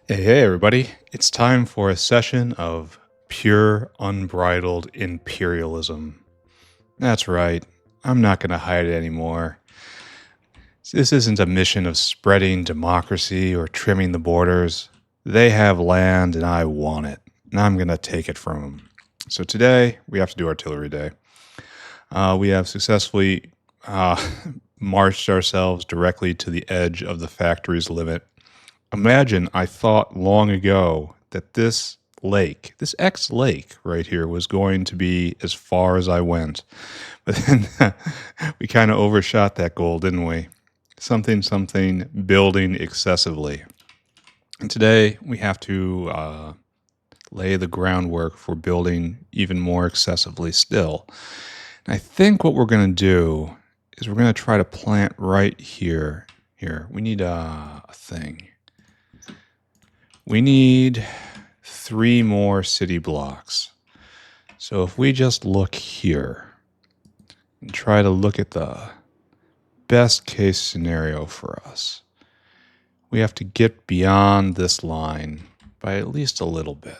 Hey, everybody. It's time for a session of pure, unbridled imperialism. That's right. I'm not going to hide it anymore. This isn't a mission of spreading democracy or trimming the borders. They have land and I want it, and I'm going to take it from them. So today, we have to do Artillery Day. We have successfully marched ourselves directly to the edge of the factory's limit. Imagine I thought long ago that this lake, this X lake right here, was going to be as far as I went. But then we kind of overshot that goal, didn't we? Something, building excessively. And today we have to lay the groundwork for building even more excessively still. And I think what we're going to do is we're going to try to plant right here. Here, we need a thing. We need 3 more city blocks. So if we just look here and try to look at the best case scenario for us, we have to get beyond this line by at least a little bit.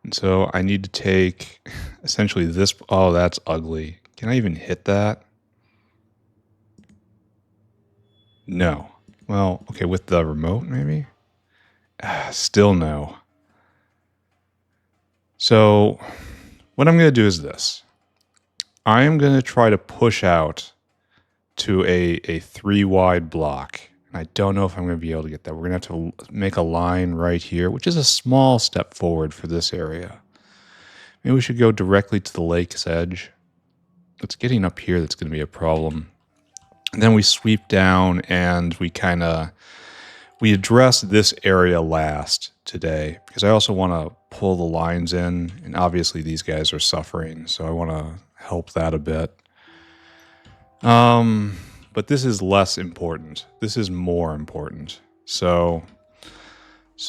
And so I need to take essentially this. Oh, that's ugly. Can I even hit that? No. Well, okay, with the remote maybe? Still no. So what I'm going to do is this. I am going to try to push out to a 3 wide block. And I don't know if I'm going to be able to get that. We're going to have to make a line right here, which is a small step forward for this area. Maybe we should go directly to the lake's edge. It's getting up here that's going to be a problem. And then we sweep down and we address this area last today because I also want to pull the lines in, and obviously these guys are suffering, so I want to help that a bit. But this is less important. This is more important. So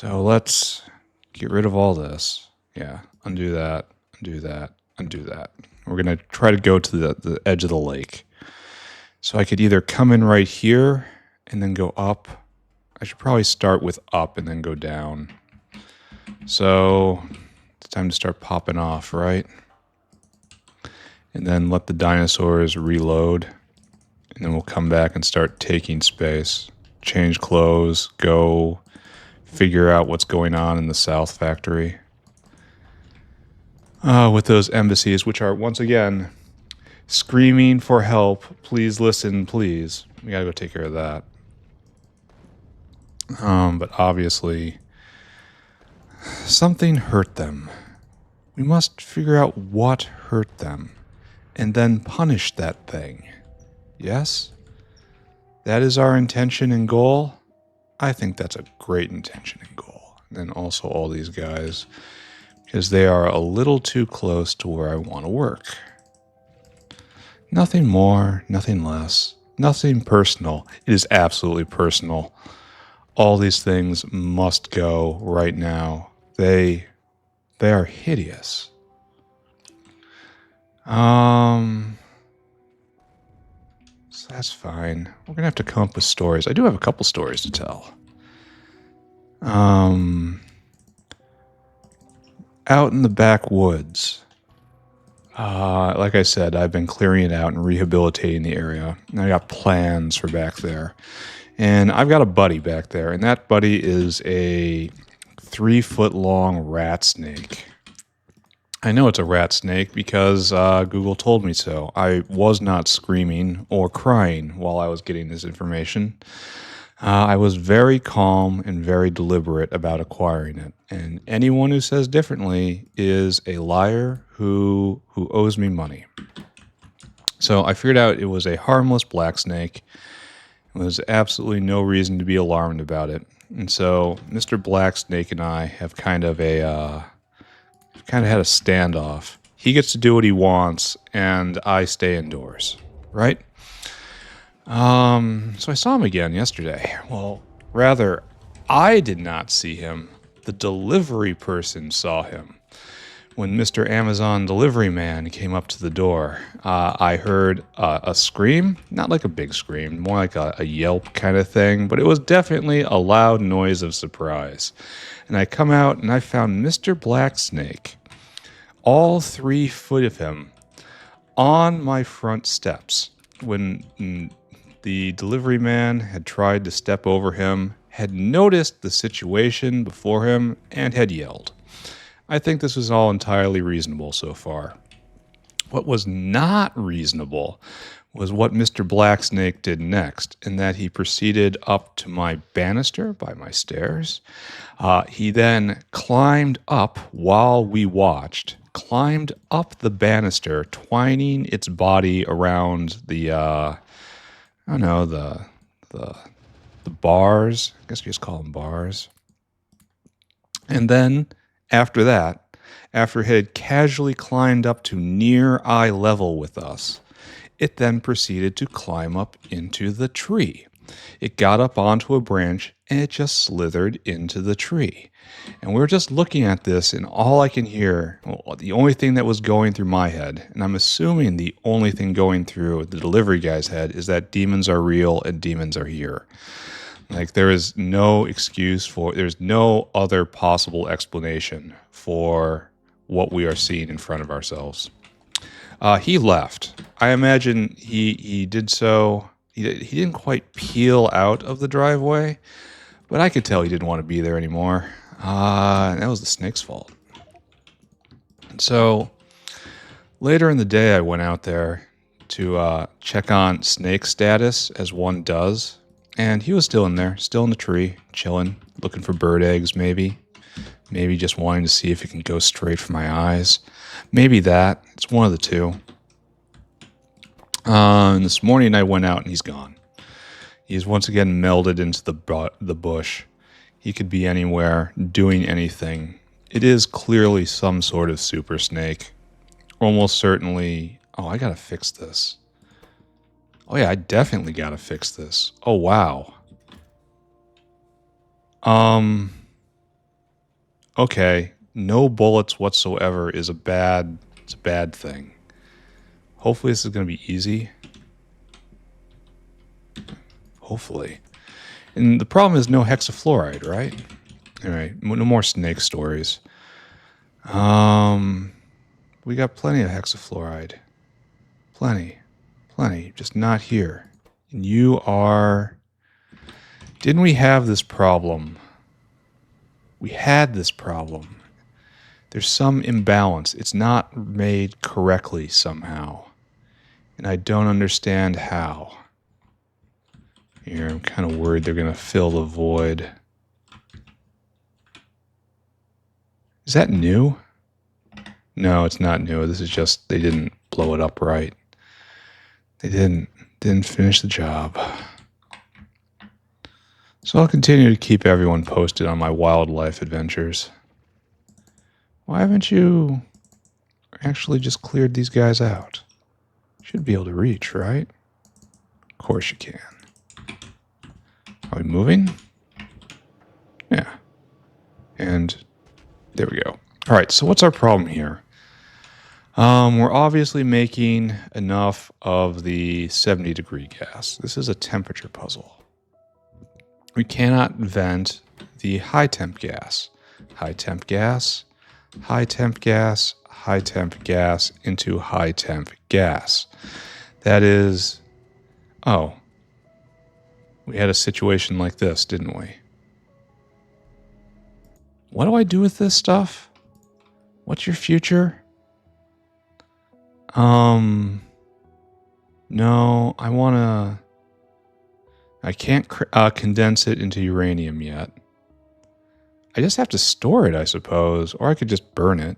let's get rid of all this. Yeah, undo that, undo that, undo that. We're going to try to go to the edge of the lake. So I could either come in right here and then go up. I should probably start with up and then go down. So it's time to start popping off, right? And then let the dinosaurs reload. And then we'll come back and start taking space. Change clothes, go figure out what's going on in the South Factory. With those embassies, which are, once again, screaming for help. Please listen, please. We gotta go take care of that. But obviously, something hurt them. We must figure out what hurt them, and then punish that thing. Yes? That is our intention and goal? I think that's a great intention and goal. And then also all these guys, because they are a little too close to where I want to work. Nothing more, nothing less, nothing personal. It is absolutely personal. All these things must go right now. They are hideous. So that's fine. We're gonna have to come up with stories. I do have a couple stories to tell. Out in the backwoods. Like I said, I've been clearing it out and rehabilitating the area. And I got plans for back there. And I've got a buddy back there, and that buddy is a 3-foot-long rat snake. I know it's a rat snake because Google told me so. I was not screaming or crying while I was getting this information. I was very calm and very deliberate about acquiring it. And anyone who says differently is a liar who owes me money. So I figured out it was a harmless black snake. There was absolutely no reason to be alarmed about it. And so Mr. Black Snake and I have kind of had a standoff. He gets to do what he wants, and I stay indoors, right? So I saw him again yesterday. Well, rather, I did not see him. The delivery person saw him. when Mr. Amazon delivery man came up to the door, I heard a scream, not like a big scream, more like a yelp kind of thing, but it was definitely a loud noise of surprise. And I come out and I found Mr. Blacksnake, all 3 foot of him, on my front steps. When the delivery man had tried to step over him, had noticed the situation before him, and had yelled. I think this was all entirely reasonable so far. What was not reasonable was what Mr. Blacksnake did next, in that he proceeded up to my banister by my stairs. He then climbed up while we watched, climbed up the banister, twining its body around the, I don't know, the bars. I guess you just call them bars. And then, after that, after it had casually climbed up to near eye level with us, it then proceeded to climb up into the tree. It got up onto a branch and it just slithered into the tree. And we were just looking at this, and all I can hear, well, the only thing that was going through my head, and I'm assuming the only thing going through the delivery guy's head, is that demons are real and demons are here. Like, there is no excuse there's no other possible explanation for what we are seeing in front of ourselves. He left. I imagine he did so. He didn't quite peel out of the driveway, but I could tell he didn't want to be there anymore. That was the snake's fault. So later in the day, I went out there to check on Snake's status, as one does. And he was still in there, still in the tree, chilling, looking for bird eggs, maybe. Maybe just wanting to see if it can go straight for my eyes. Maybe that. It's one of the two. And this morning I went out and he's gone. He's once again melded into the bush. He could be anywhere, doing anything. It is clearly some sort of super snake. Almost certainly... Oh, I gotta fix this. Oh yeah, I definitely gotta fix this. Oh wow. Okay. No bullets whatsoever is a bad thing. Hopefully this is gonna be easy. Hopefully. And the problem is no hexafluoride, right? Alright, no more snake stories. We got plenty of hexafluoride. Plenty, just not here. And you are... Didn't we have this problem? We had this problem. There's some imbalance. It's not made correctly somehow. And I don't understand how. Here, I'm kind of worried they're going to fill the void. Is that new? No, it's not new. This is just, they didn't blow it up right. They didn't finish the job. So I'll continue to keep everyone posted on my wildlife adventures. Why haven't you actually just cleared these guys out? Should be able to reach, right? Of course you can. Are we moving? Yeah. And there we go. All right, so what's our problem here? We're obviously making enough of the 70-degree gas. This is a temperature puzzle. We cannot vent the high-temp gas. High-temp gas, high-temp gas, high-temp gas into high-temp gas. That is... Oh. We had a situation like this, didn't we? What do I do with this stuff? What's your future? No, I can't condense it into uranium yet. I just have to store it, I suppose, or I could just burn it.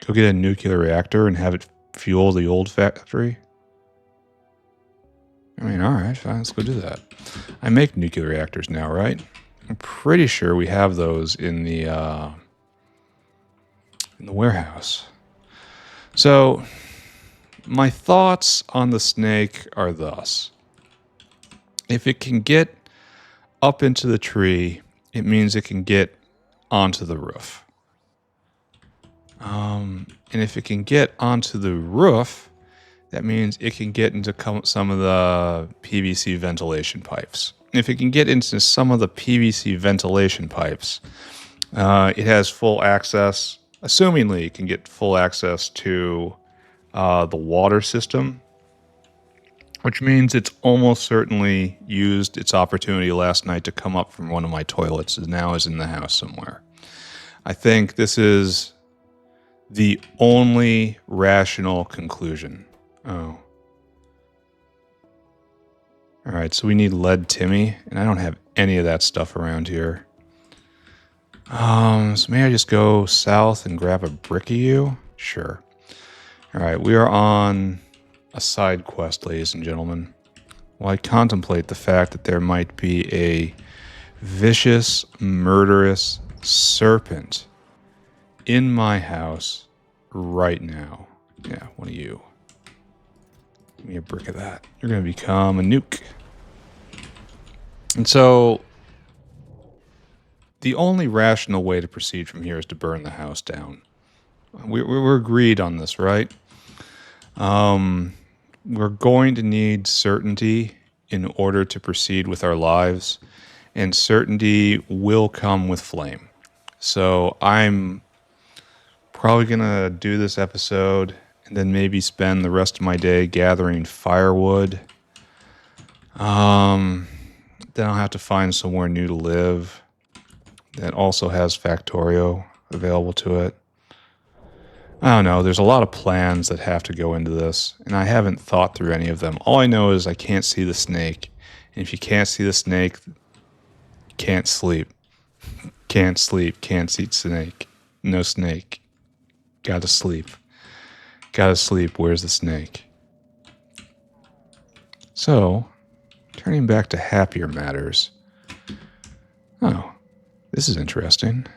Go get a nuclear reactor and have it fuel the old factory. I mean, alright, fine, let's go do that. I make nuclear reactors now, right? I'm pretty sure we have those in the warehouse. So, my thoughts on the snake are thus. If it can get up into the tree, it means it can get onto the roof. And if it can get onto the roof, that means it can get into some of the PVC ventilation pipes. If it can get into some of the PVC ventilation pipes, it has full access, assumingly it can get full access to the water system, which means it's almost certainly used its opportunity last night to come up from one of my toilets and now is in the house somewhere. I think this is the only rational conclusion. Oh. Alright, so we need lead Timmy, and I don't have any of that stuff around here. So maybe I just go south and grab a brick of you? Sure. Alright, we are on a side quest, ladies and gentlemen. While I contemplate the fact that there might be a vicious, murderous serpent in my house right now. Yeah, one of you. Give me a brick of that. You're going to become a nuke. And so, the only rational way to proceed from here is to burn the house down. We're agreed on this, right? We're going to need certainty in order to proceed with our lives, and certainty will come with flame. So I'm probably going to do this episode and then maybe spend the rest of my day gathering firewood. Then I'll have to find somewhere new to live that also has Factorio available to it. I don't know. There's a lot of plans that have to go into this, and I haven't thought through any of them. All I know is I can't see the snake. And if you can't see the snake, you can't sleep. Can't sleep. Can't see snake. No snake. Gotta sleep. Gotta sleep. Where's the snake? So, turning back to happier matters. Oh, this is interesting.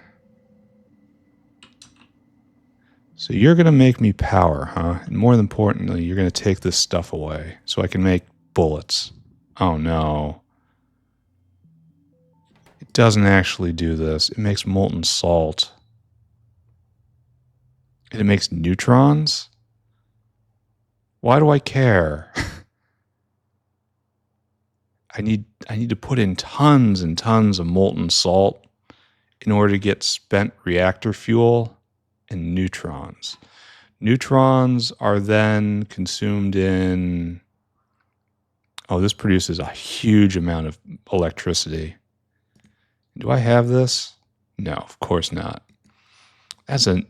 So you're going to make me power, huh? And more importantly, you're going to take this stuff away so I can make bullets. Oh no. It doesn't actually do this. It makes molten salt. And it makes neutrons? Why do I care? I need to put in tons and tons of molten salt in order to get spent reactor fuel and neutrons. Neutrons are then consumed in... Oh, this produces a huge amount of electricity. Do I have this? No, of course not. That's 10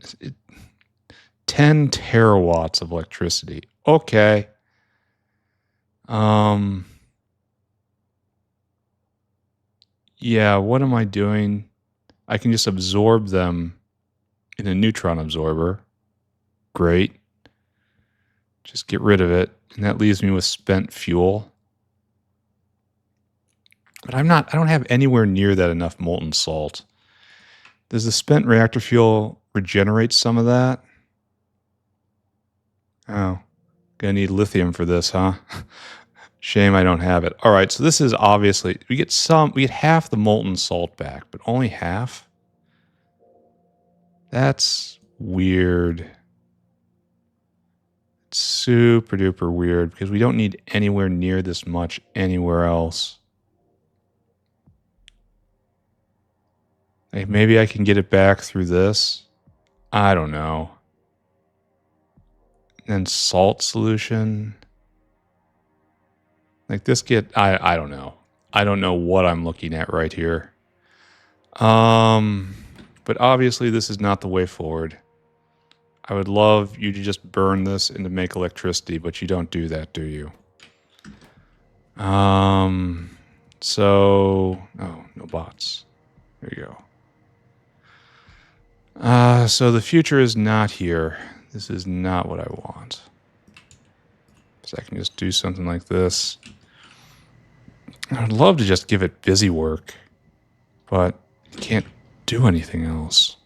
terawatts of electricity. Okay. Yeah, what am I doing? I can just absorb them in a neutron absorber. Great. Just get rid of it. And that leaves me with spent fuel. But I don't have anywhere near that enough molten salt. Does the spent reactor fuel regenerate some of that? Oh, gonna need lithium for this, huh? Shame I don't have it. All right, so this is obviously, we get half the molten salt back, but only half? That's weird. It's super duper weird because we don't need anywhere near this much anywhere else. Like maybe I can get it back through this. I don't know. And then salt solution. Like this I don't know. I don't know what I'm looking at right here. But obviously this is not the way forward. I would love you to just burn this and to make electricity, but you don't do that, do you? So, oh, no bots. There you go. So the future is not here. This is not what I want. So I can just do something like this. I'd love to just give it busy work, but I can't do anything else.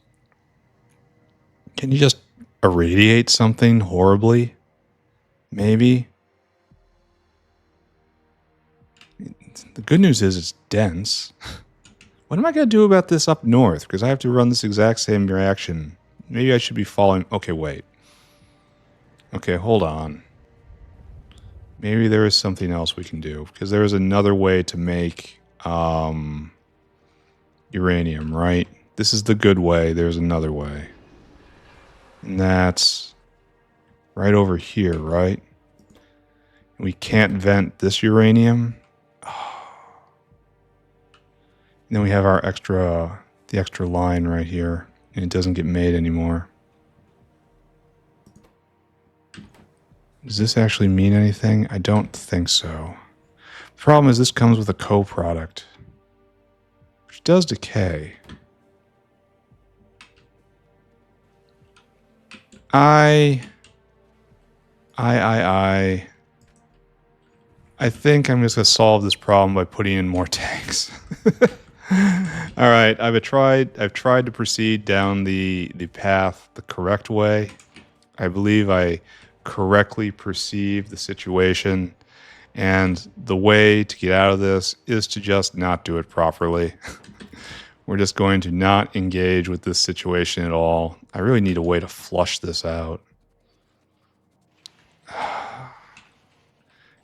Can you just irradiate something horribly? Maybe. The good news is it's dense. What am I going to do about this up north? Because I have to run this exact same reaction Maybe I should be following... Okay, wait. Okay, hold on. Maybe there is something else we can do, because there is another way to make uranium, right? This is the good way. There's another way. And that's right over here, right? We can't vent this uranium. And then we have our the extra line right here, and it doesn't get made anymore. Does this actually mean anything? I don't think so. The problem is this comes with a co-product, which does decay. I think I'm just going to solve this problem by putting in more tanks. All right, I've tried to proceed down the path the correct way. I believe I correctly perceive the situation, and the way to get out of this is to just not do it properly. We're just going to not engage with this situation at all. I really need a way to flush this out.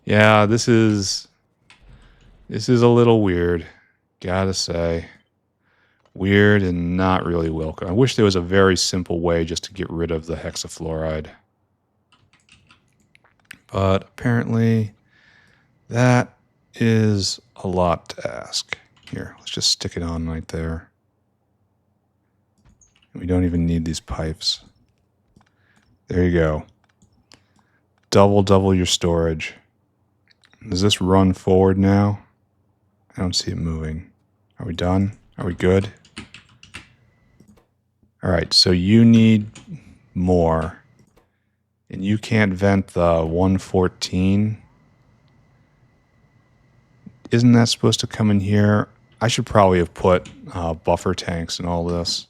Yeah, this is a little weird, gotta say. Weird and not really welcome. I wish there was a very simple way just to get rid of the hexafluoride. But apparently that is a lot to ask. Here, let's just stick it on right there. We don't even need these pipes. There you go. Double your storage. Does this run forward now? I don't see it moving. Are we done? Are we good? All right, so you need more. And you can't vent the 114. Isn't that supposed to come in here? I should probably have put buffer tanks and all this.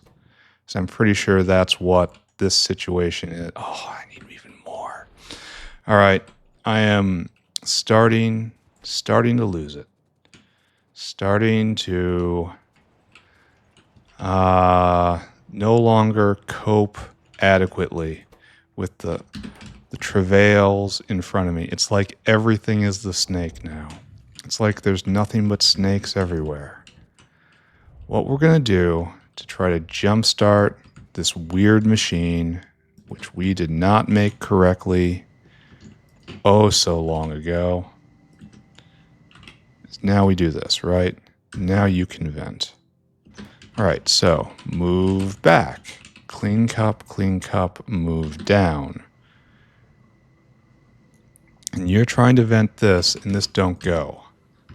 So I'm pretty sure that's what this situation is. Oh, I need even more. All right, I am starting to lose it. Starting to no longer cope adequately with the travails in front of me. It's like everything is the snake now. It's like there's nothing but snakes everywhere. What we're going to do to try to jumpstart this weird machine, which we did not make correctly oh so long ago, is now we do this, right? Now you can vent. All right, so move back. Clean cup, move down. And you're trying to vent this, and this don't go.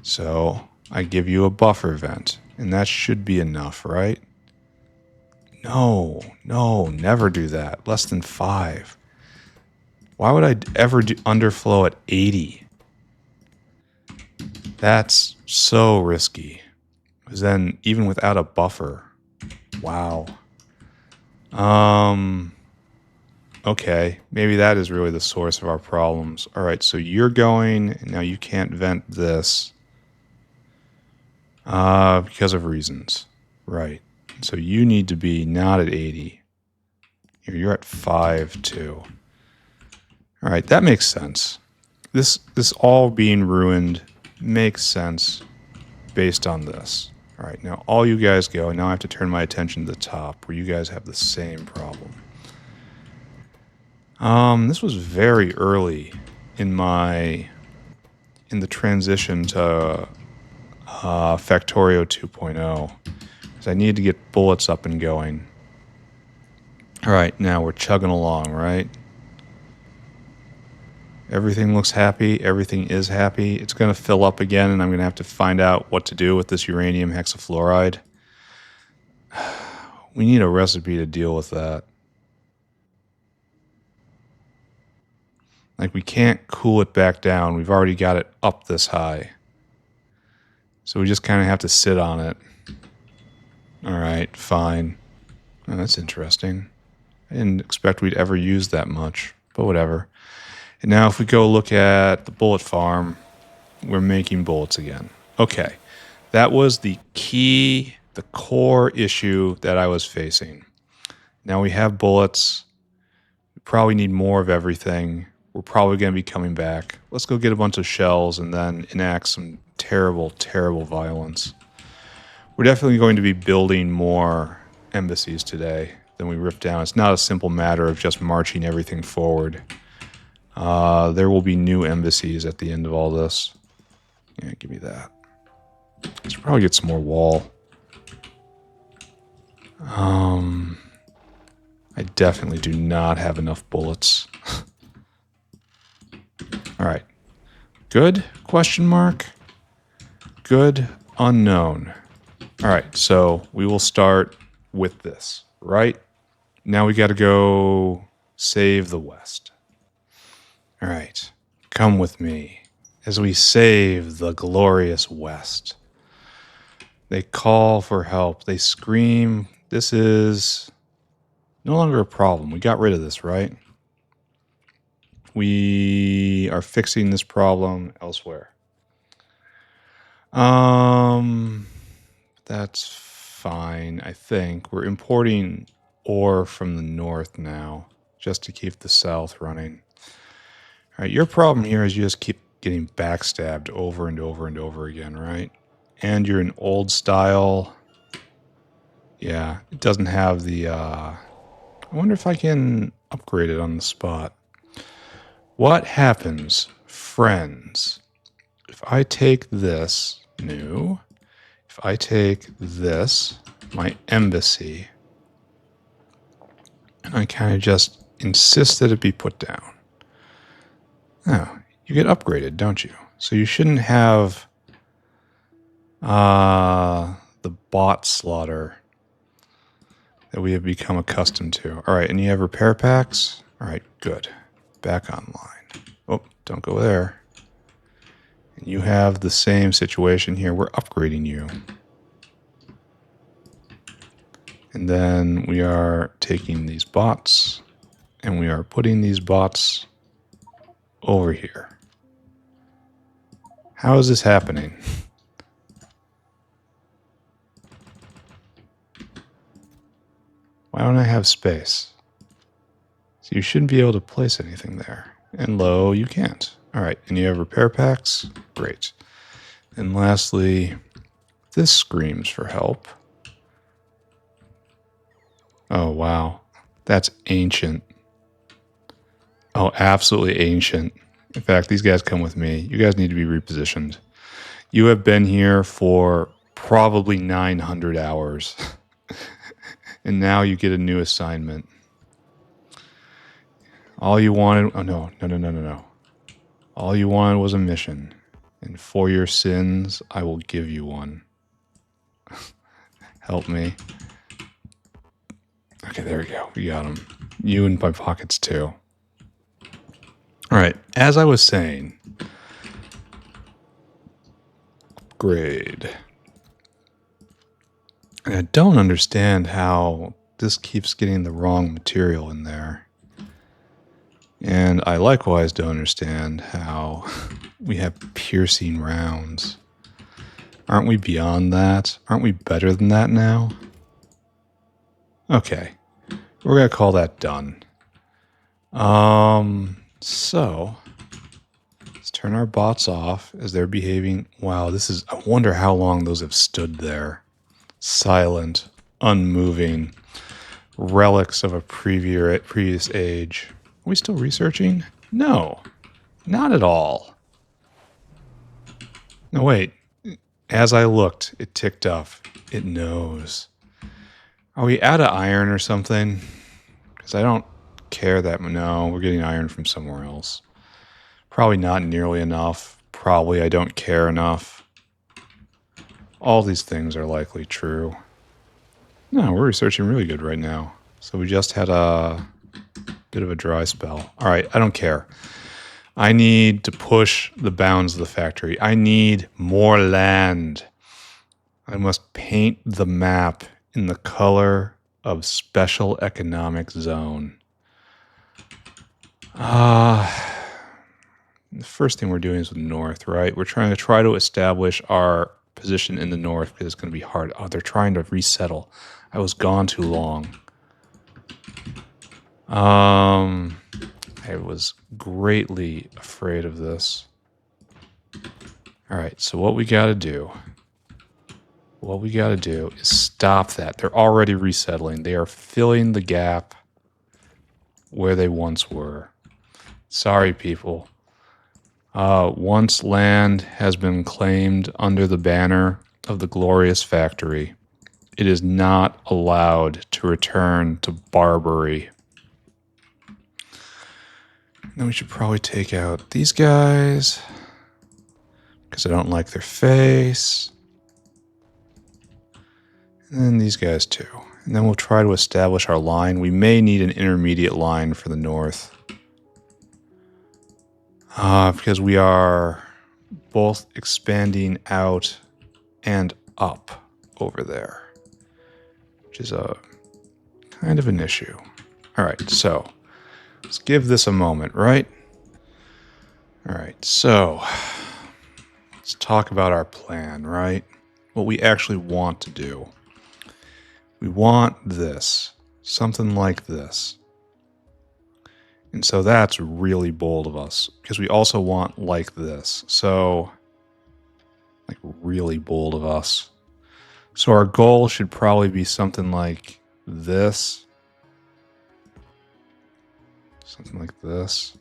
So I give you a buffer vent, and that should be enough, right? No, never do that. Less than 5. Why would I ever do underflow at 80? That's so risky. Because then, even without a buffer, wow. Okay, maybe that is really the source of our problems. All right, so you're going, and now you can't vent this because of reasons. Right. So you need to be not at 80. Here, you're at 5 too. All right, that makes sense. This all being ruined makes sense based on this. All right, now all you guys go. Now I have to turn my attention to the top where you guys have the same problem. This was very early in the transition to Factorio 2.0, because I needed to get bullets up and going. All right, now we're chugging along, right? Everything looks happy. Everything is happy. It's going to fill up again, and I'm going to have to find out what to do with this uranium hexafluoride. We need a recipe to deal with that. Like, we can't cool it back down. We've already got it up this high. So we just kind of have to sit on it. All right, fine. Oh, that's interesting. I didn't expect we'd ever use that much, but whatever. And now if we go look at the bullet farm, we're making bullets again. Okay, that was the core issue that I was facing. Now we have bullets. We probably need more of everything. We're probably going to be coming back. Let's go get a bunch of shells and then enact some terrible, terrible violence. We're definitely going to be building more embassies today than we ripped down. It's not a simple matter of just marching everything forward. There will be new embassies at the end of all this. Yeah, give me that. Let's probably get some more wall. I definitely do not have enough bullets. All right. Good? Question mark? Good? Unknown. All right, so we will start with this, right? Now we got to go save the West. All right, come with me as we save the glorious West. They call for help. They scream. This is no longer a problem. We got rid of this, right? We are fixing this problem elsewhere. That's fine, I think. We're importing ore from the north now, just to keep the south running. All right, your problem here is you just keep getting backstabbed over and over and over again, right? And you're an old style. Yeah, it doesn't have the, I wonder if I can upgrade it on the spot. What happens, friends, if I take this new, if I take this, my embassy, and I kind of just insist that it be put down? Oh, you get upgraded, don't you? So you shouldn't have the bot slaughter that we have become accustomed to. All right, and you have repair packs? All right, good. Back online. Oh, don't go there. And you have the same situation here. We're upgrading you. And then we are taking these bots and we are putting these bots over here. How is this happening? Why don't I have space? So you shouldn't be able to place anything there. And lo, you can't. All right, and you have repair packs? Great. And lastly, this screams for help. Oh, wow. That's ancient. Oh, absolutely ancient. In fact, these guys come with me. You guys need to be repositioned. You have been here for probably 900 hours. And now you get a new assignment. All you wanted... Oh, no. All you wanted was a mission. And for your sins, I will give you one. Help me. Okay, there we go. We got them. You in my pockets, too. All right, as I was saying... Grade. And I don't understand how this keeps getting the wrong material in there. And I likewise don't understand how we have piercing rounds. Aren't we beyond that? Aren't we better than that now? Okay. We're going to call that done. So let's turn our bots off as they're behaving. Wow, this is... I wonder how long those have stood there. Silent, unmoving, relics of a previous age. Are we still researching? No, not at all. No, wait. As I looked, it ticked up. It knows. Are we out of iron or something? Because I don't care that... No, we're getting iron from somewhere else. Probably not nearly enough. Probably I don't care enough. All these things are likely true. No, we're researching really good right now. So we just had a bit of a dry spell. All right, I don't care. I need to push the bounds of the factory. I need more land. I must paint the map in the color of Special Economic Zone. The first thing we're doing is with North, right? We're trying to establish our position in the North because it's going to be hard. Oh, they're trying to resettle. I was gone too long. I was greatly afraid of this. All right, so what we got to do is stop that. They're already resettling. They are filling the gap where they once were. Sorry, people. Once land has been claimed under the banner of the glorious factory, it is not allowed to return to Barbary. Then we should probably take out these guys because I don't like their face. And then these guys too. And then we'll try to establish our line. We may need an intermediate line for the north. Because we are both expanding out and up over there, which is a kind of an issue. All right, so let's give this a moment, right? All right, so let's talk about our plan, right? What we actually want to do. We want this, something like this. And so that's really bold of us, because we also want like this. So, like really bold of us. So our goal should probably be something like this. Something like this.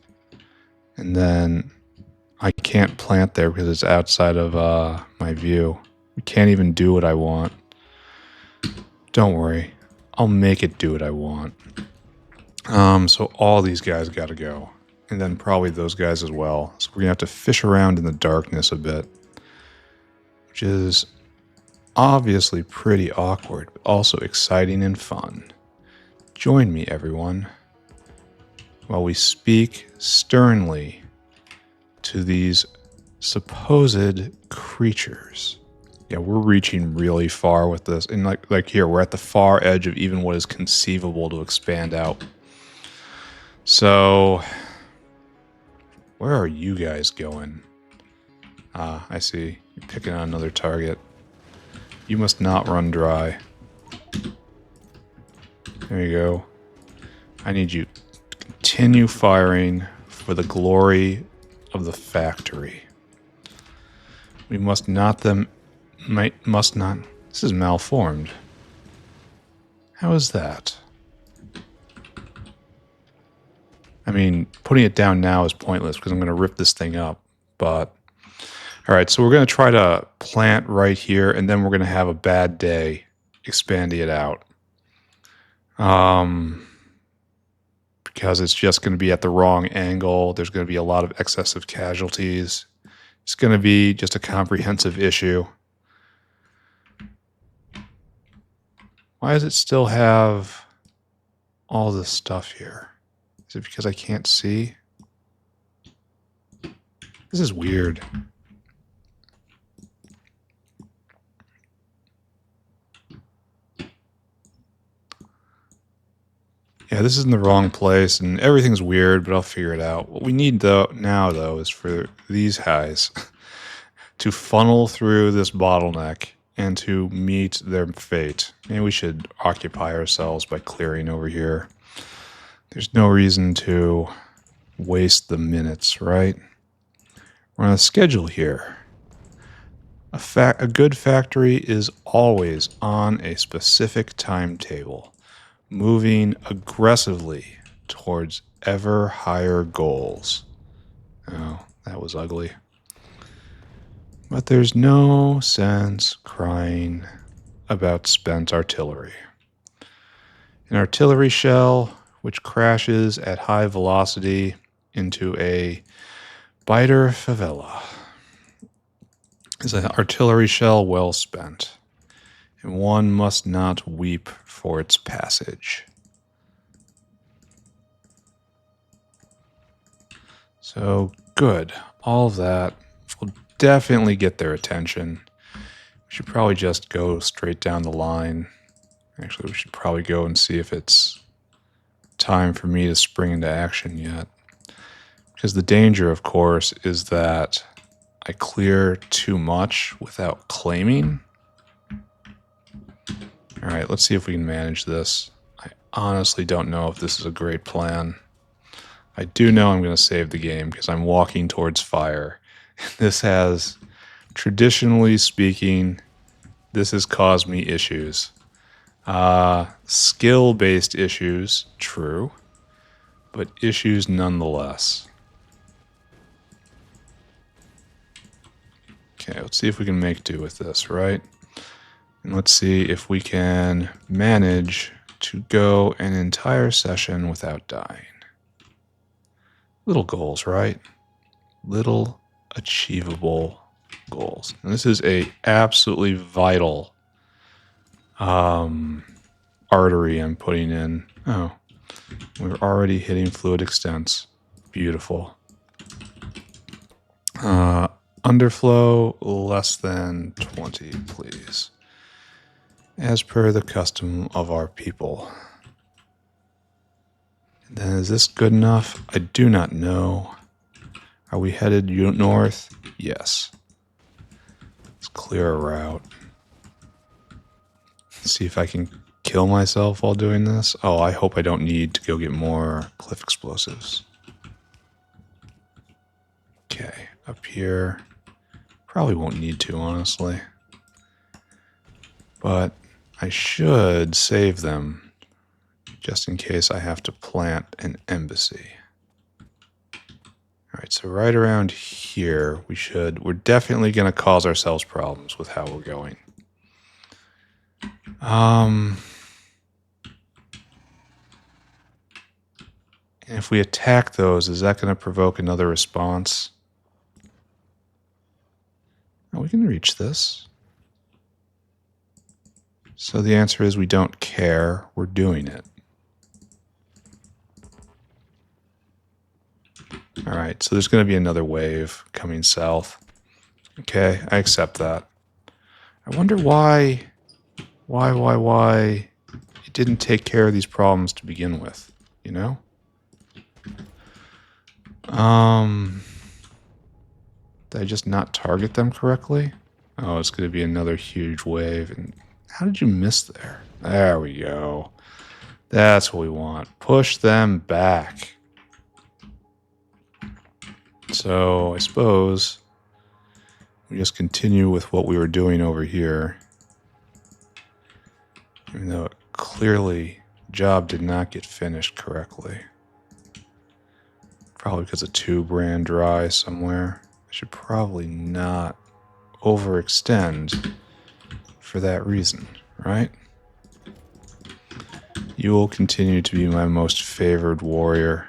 And then I can't plant there because it's outside of my view. We can't even do what I want. Don't worry. I'll make it do what I want. So all these guys got to go. And then probably those guys as well. So we're going to have to fish around in the darkness a bit. Which is obviously pretty awkward, but also exciting and fun. Join me, everyone, while we speak sternly to these supposed creatures. Yeah, we're reaching really far with this. And like here, we're at the far edge of even what is conceivable to expand out. So, where are you guys going? Ah, I see. You're picking on another target. You must not run dry. There you go. I need you to continue firing for the glory of the factory. We must not must not. This is malformed. How is that? I mean, putting it down now is pointless because I'm going to rip this thing up. But, all right, so we're going to try to plant right here, and then we're going to have a bad day expanding it out. Because it's just going to be at the wrong angle. There's going to be a lot of excessive casualties. It's going to be just a comprehensive issue. Why does it still have all this stuff here? Is it because I can't see? This is weird. Yeah, this is in the wrong place, and everything's weird, but I'll figure it out. What we need now, is for these guys to funnel through this bottleneck and to meet their fate. Maybe we should occupy ourselves by clearing over here. There's no reason to waste the minutes, right? We're on a schedule here. A good factory is always on a specific timetable, moving aggressively towards ever higher goals. Oh, that was ugly. But there's no sense crying about spent artillery. An artillery shell which crashes at high velocity into a biter favela is an artillery shell well spent, and one must not weep for its passage. So, good. All of that will definitely get their attention. We should probably just go straight down the line. Actually, we should probably go and see if it's time for me to spring into action yet. Because the danger, of course, is that I clear too much without claiming. All right, let's see if we can manage this. I honestly don't know if this is a great plan. I do know I'm going to save the game because I'm walking towards fire. This has, traditionally speaking, this has caused me issues. Skill-based issues, true, but issues nonetheless. Okay, let's see if we can make do with this, right? And let's see if we can manage to go an entire session without dying. Little goals, right? Little achievable goals. And this is a absolutely vital artery I'm putting in. Oh, we're already hitting fluid extents. Beautiful. Underflow less than 20, please. As per the custom of our people. And then is this good enough? I do not know. Are we headed north? Yes. Let's clear a route. See if I can kill myself while doing this. Oh, I hope I don't need to go get more cliff explosives. Okay, up here. Probably won't need to, honestly. But I should save them just in case I have to plant an embassy. Alright, so right around here, we're definitely going to cause ourselves problems with how we're going. And if we attack those, is that going to provoke another response? Oh, we can reach this. So the answer is we don't care. We're doing it. Alright, so there's going to be another wave coming south. Okay, I accept that. I wonder why it didn't take care of these problems to begin with, you know? Did I just not target them correctly? Oh, it's going to be another huge wave. And how did you miss there? There we go. That's what we want. Push them back. So I suppose we just continue with what we were doing over here. Even though clearly the job did not get finished correctly. Probably because the tube ran dry somewhere. I should probably not overextend for that reason, right? You will continue to be my most favored warrior.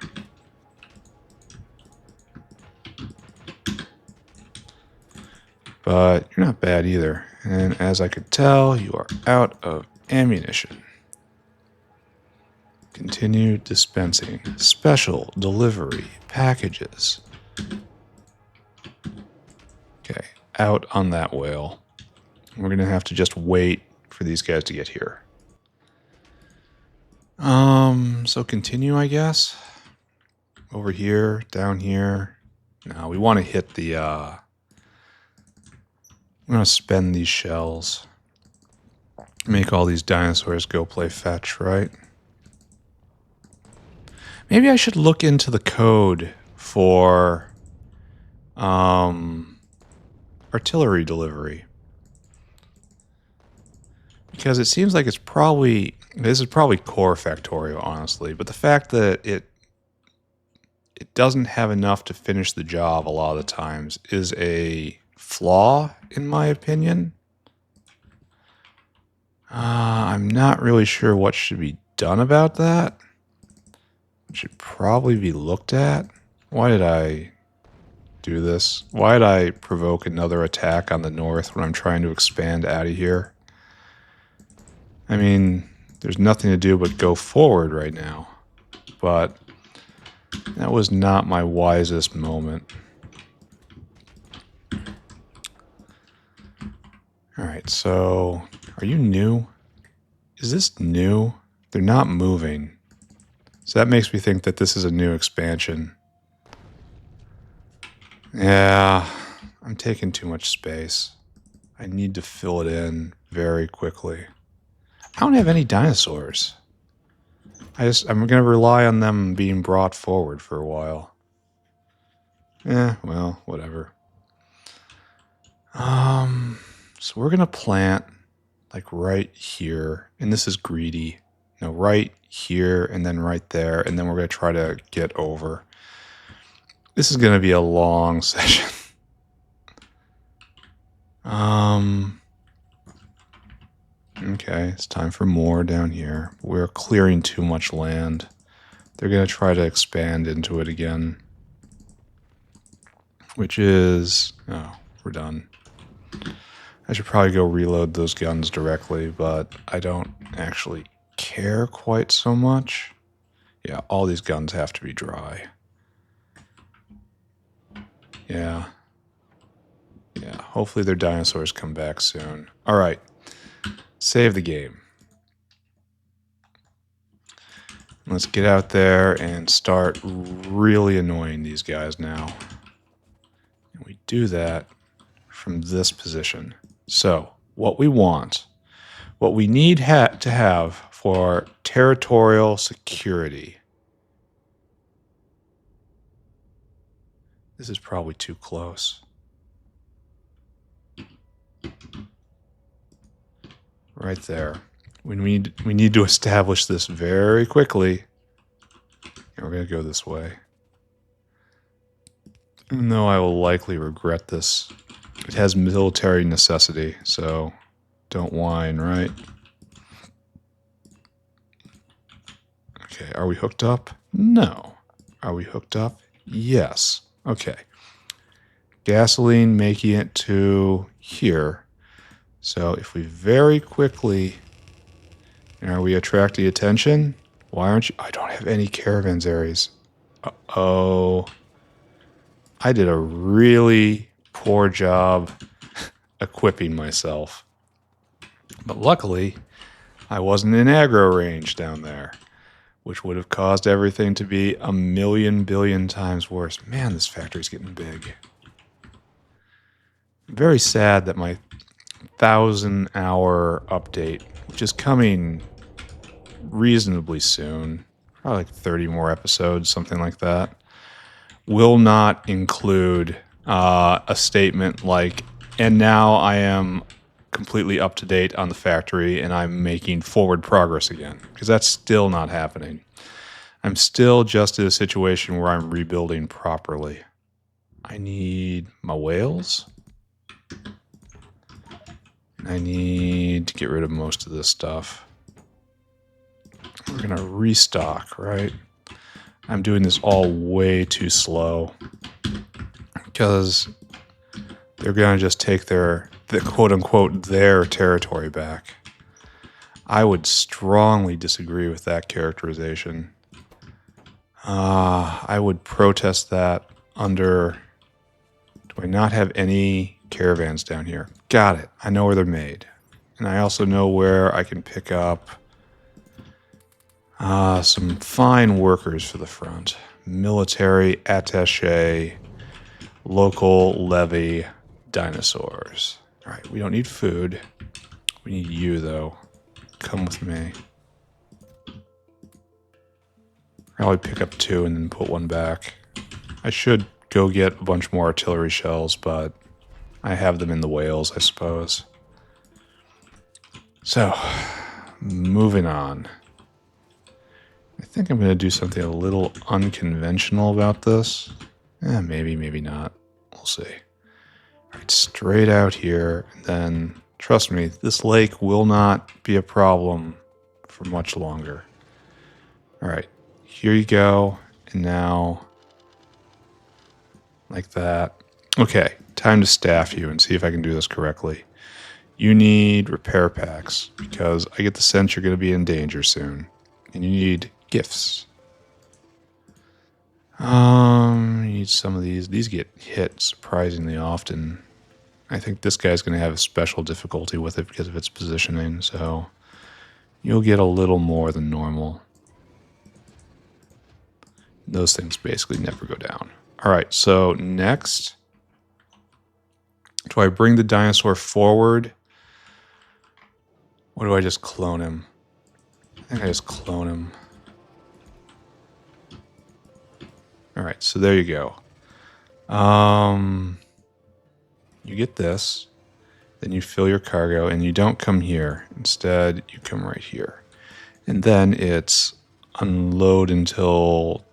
But you're not bad either. And as I could tell, you are out of ammunition. Continue dispensing special delivery packages. Okay, out on that whale. We're going to have to just wait for these guys to get here. So continue, I guess. Over here, down here. No, we want to hit the, I'm going to spend these shells. Make all these dinosaurs go play fetch, right? Maybe I should look into the code for, artillery delivery. Because it seems like this is probably core Factorio, honestly, but the fact that it doesn't have enough to finish the job a lot of the times is a flaw, in my opinion. I'm not really sure what should be done about that. It should probably be looked at. Why did I do this? Why did I provoke another attack on the north when I'm trying to expand out of here? I mean, there's nothing to do but go forward right now. But that was not my wisest moment. Alright, so are you new? Is this new? They're not moving. So that makes me think that this is a new expansion. Yeah, I'm taking too much space. I need to fill it in very quickly. I don't have any dinosaurs. I'm going to rely on them being brought forward for a while. Well, whatever. So we're going to plant like right here, and this is greedy. No, right here and then right there, and then we're going to try to get over. This is going to be a long session. Okay, it's time for more down here. We're clearing too much land. They're going to try to expand into it again. Which is... Oh, we're done. I should probably go reload those guns directly, but I don't actually care quite so much. Yeah, all these guns have to be dry. Yeah. Yeah, hopefully their dinosaurs come back soon. Alright. Save the game. Let's get out there and start really annoying these guys now. And we do that from this position. So, what we need to have for territorial security. This is probably too close. Right there. We need to establish this very quickly. And we're going to go this way. Even though I will likely regret this. It has military necessity, so don't whine, right? Okay, are we hooked up? No. Are we hooked up? Yes. Okay. Gasoline making it to here. So if we very quickly... Are we attracting attention? Why aren't you... I don't have any caravans. Uh-oh. I did a really poor job equipping myself. But luckily, I wasn't in aggro range down there, which would have caused everything to be a million billion times worse. Man, this factory's getting big. Very sad that my 1,000-hour update, which is coming reasonably soon, probably like 30 more episodes, something like that, will not include a statement like, and now I am completely up to date on the factory and I'm making forward progress again, because that's still not happening. I'm still just in a situation where I'm rebuilding properly. I need my whales. I need to get rid of most of this stuff. We're going to restock, right? I'm doing this all way too slow because they're going to just take the quote-unquote their territory back. I would strongly disagree with that characterization. I would protest that under... Do I not have any caravans down here? Got it. I know where they're made. And I also know where I can pick up some fine workers for the front. Military attaché, local levy, dinosaurs. All right, we don't need food. We need you, though. Come with me. Probably pick up 2 and then put 1 back. I should go get a bunch more artillery shells, but I have them in the whales, I suppose. So, moving on. I think I'm going to do something a little unconventional about this. Maybe, maybe not. We'll see. All right, straight out here, and then, trust me, this lake will not be a problem for much longer. All right, here you go, and now, like that. Okay, time to staff you and see if I can do this correctly. You need repair packs, because I get the sense you're going to be in danger soon. And you need gifts. You need some of these. These get hit surprisingly often. I think this guy's going to have a special difficulty with it because of its positioning, so you'll get a little more than normal. Those things basically never go down. All right, so next, do I bring the dinosaur forward? Or do I just clone him? I think I just clone him. All right, so there you go. You get this, then you fill your cargo, and you don't come here. Instead, you come right here. And then it's unload until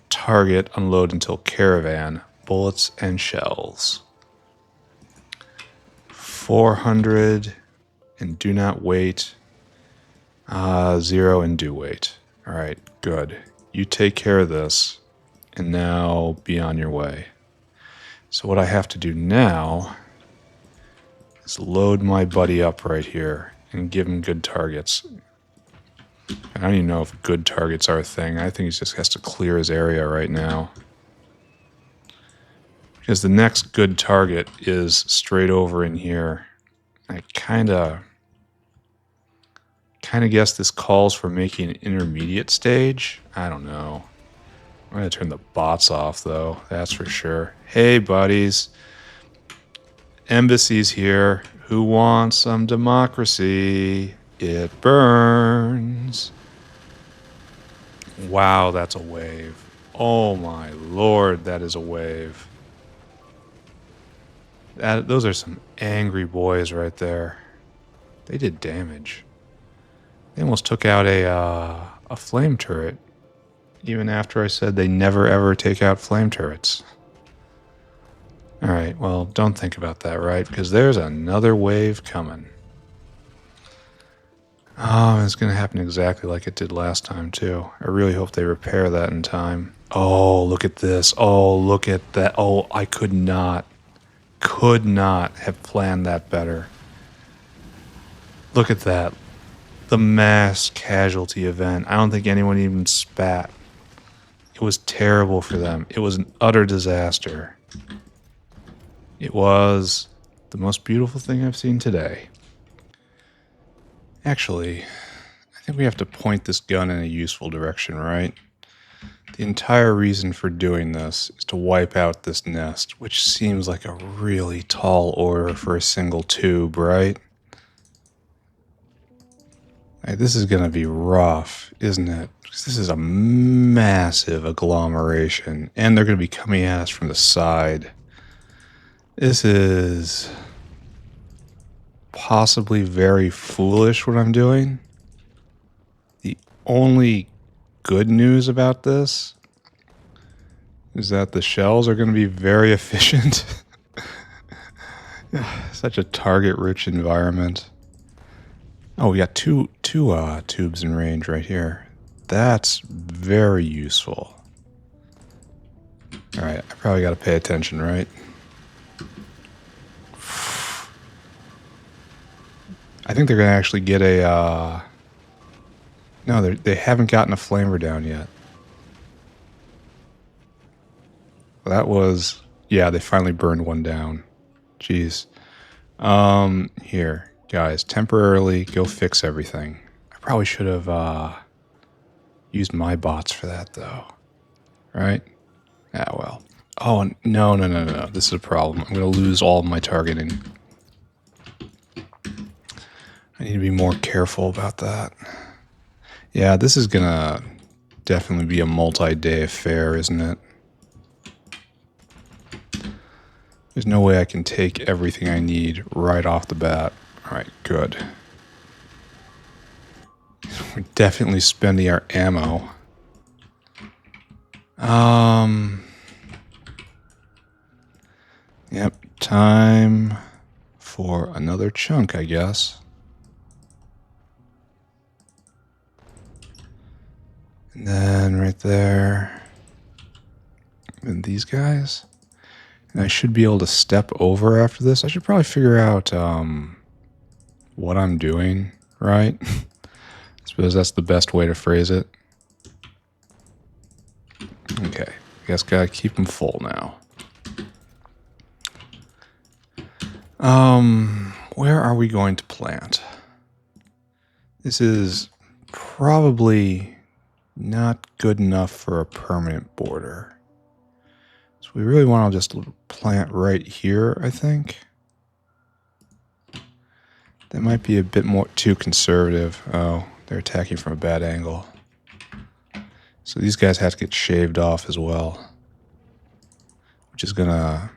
target, unload until caravan, bullets and shells. 400 and do not wait. 0 and do wait. All right, good. You take care of this, and now be on your way. So what I have to do now is load my buddy up right here and give him good targets. I don't even know if good targets are a thing. I think he just has to clear his area right now. Because the next good target is straight over in here. I kind of guess this calls for making an intermediate stage. I don't know. I'm going to turn the bots off, though. That's for sure. Hey, buddies. Embassy's here. Who wants some democracy? It burns. Wow, that's a wave. Oh my lord, that is a wave. Those are some angry boys right there. They did damage. They almost took out a flame turret. Even after I said they never ever take out flame turrets. Alright, well, don't think about that, right? Because there's another wave coming. Oh, it's going to happen exactly like it did last time, too. I really hope they repair that in time. Oh, look at this. Oh, look at that. Oh, I could not have planned that better. Look at that. The mass casualty event. I don't think anyone even spat. It was terrible for them. It was an utter disaster. It was the most beautiful thing I've seen today. Actually, I think we have to point this gun in a useful direction, right? The entire reason for doing this is to wipe out this nest, which seems like a really tall order for a single tube, right? This is going to be rough, isn't it? Because this is a massive agglomeration, and they're going to be coming at us from the side. This is possibly very foolish what I'm doing. The only good news about this is that the shells are going to be very efficient. Such a target-rich environment. Oh, we got two tubes in range right here. That's very useful. All right, I probably got to pay attention, right? I think they're going to actually get a... No, they haven't gotten a flamer down yet. That was... Yeah, they finally burned one down. Jeez. Here, guys, temporarily go fix everything. I probably should have used my bots for that, though. Right? Ah, well. Oh, no. This is a problem. I'm going to lose all of my targeting. I need to be more careful about that. Yeah, this is going to definitely be a multi-day affair, isn't it? There's no way I can take everything I need right off the bat. All right, good. We're definitely spending our ammo. Yep, time for another chunk, I guess. And then right there. And these guys. And I should be able to step over after this. I should probably figure out what I'm doing, right? I suppose that's the best way to phrase it. Okay, I guess gotta keep them full now. Where are we going to plant? This is probably not good enough for a permanent border. So we really want to just plant right here, I think. That might be a bit more too conservative. Oh, they're attacking from a bad angle. So these guys have to get shaved off as well, which is going to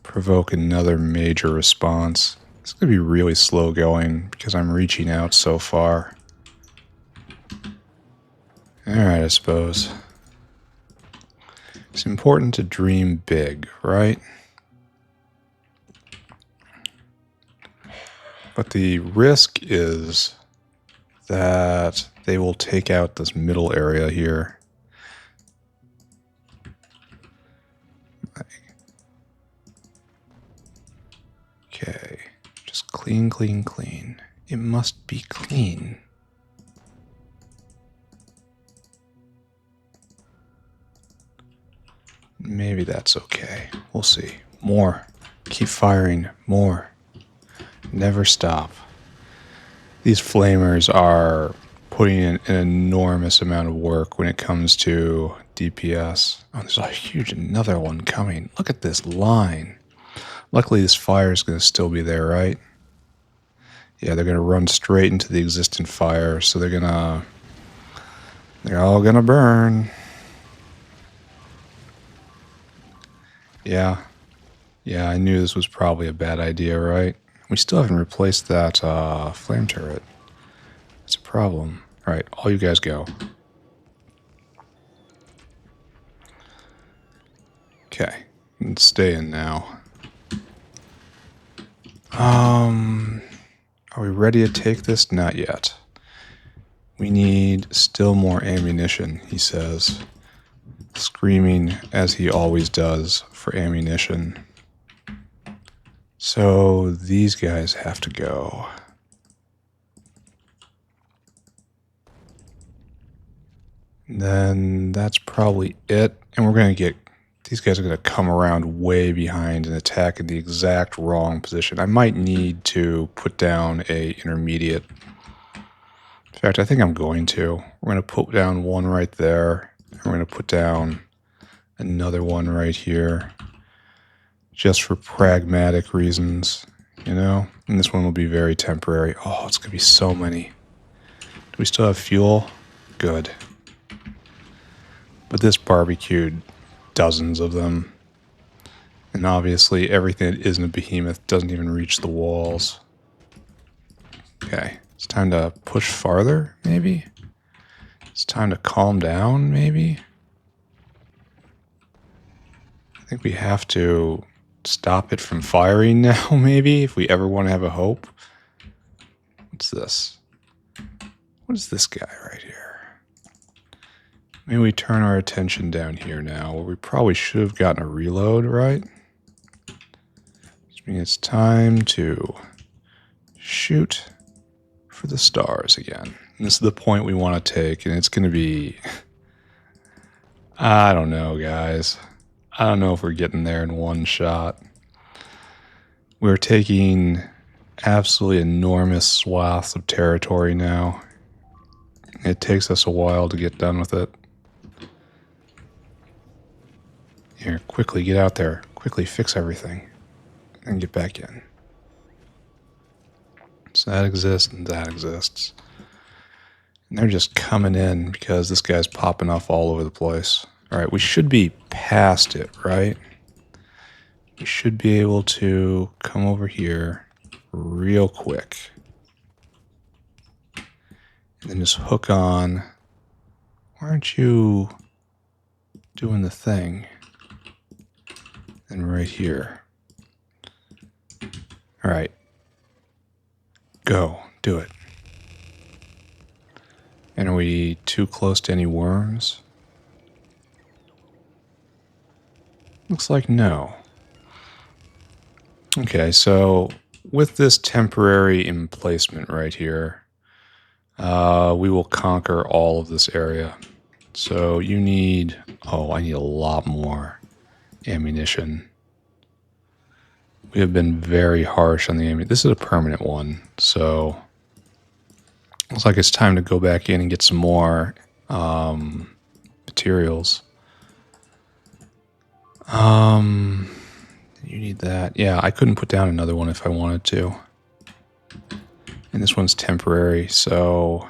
provoke another major response. It's going to be really slow going because I'm reaching out so far. Alright, I suppose. It's important to dream big, right? But the risk is that they will take out this middle area here. Okay, just clean, clean, clean. It must be clean. Maybe that's okay. We'll see. More. Keep firing. More. Never stop. These flamers are putting in an enormous amount of work when it comes to DPS. Oh, there's a huge another one coming. Look at this line. Luckily, this fire is going to still be there, right? Yeah, they're going to run straight into the existing fire, so they're all going to burn. Yeah, I knew this was probably a bad idea, right? We still haven't replaced that flame turret. It's a problem. All right, all you guys go. Okay, let's stay in now. Are we ready to take this? Not yet. We need still more ammunition, he says, screaming as he always does for ammunition. So these guys have to go. And then that's probably it. And we're going to get... These guys are going to come around way behind and attack in the exact wrong position. I might need to put down a intermediate. In fact, I think I'm going to. We're going to put down one right there. And we're going to put down another one right here. Just for pragmatic reasons, you know? And this one will be very temporary. Oh, it's going to be so many. Do we still have fuel? Good. But this barbecued dozens of them. And obviously everything that isn't a behemoth doesn't even reach the walls. Okay, it's time to push farther, maybe? It's time to calm down, maybe? I think we have to stop it from firing now, maybe, if we ever want to have a hope. What's this? What is this guy right here? Maybe we turn our attention down here now, where we probably should have gotten a reload, right? Which means it's time to shoot for the stars again. And this is the point we want to take, and it's going to be... I don't know, guys. I don't know if we're getting there in one shot. We're taking absolutely enormous swaths of territory now. It takes us a while to get done with it. Here, quickly get out there. Quickly fix everything. And get back in. So that exists and that exists. And they're just coming in because this guy's popping off all over the place. Alright, we should be past it, right? We should be able to come over here real quick. And then just hook on. Why aren't you doing the thing? And right here. Alright. Go. Do it. And are we too close to any worms? Looks like no. Okay, so with this temporary emplacement right here, we will conquer all of this area. So you need... Oh, I need a lot more ammunition. We have been very harsh on the ammunition. This is a permanent one, so... Looks like it's time to go back in and get some more materials. You need that. Yeah, I couldn't put down another one if I wanted to. And this one's temporary, so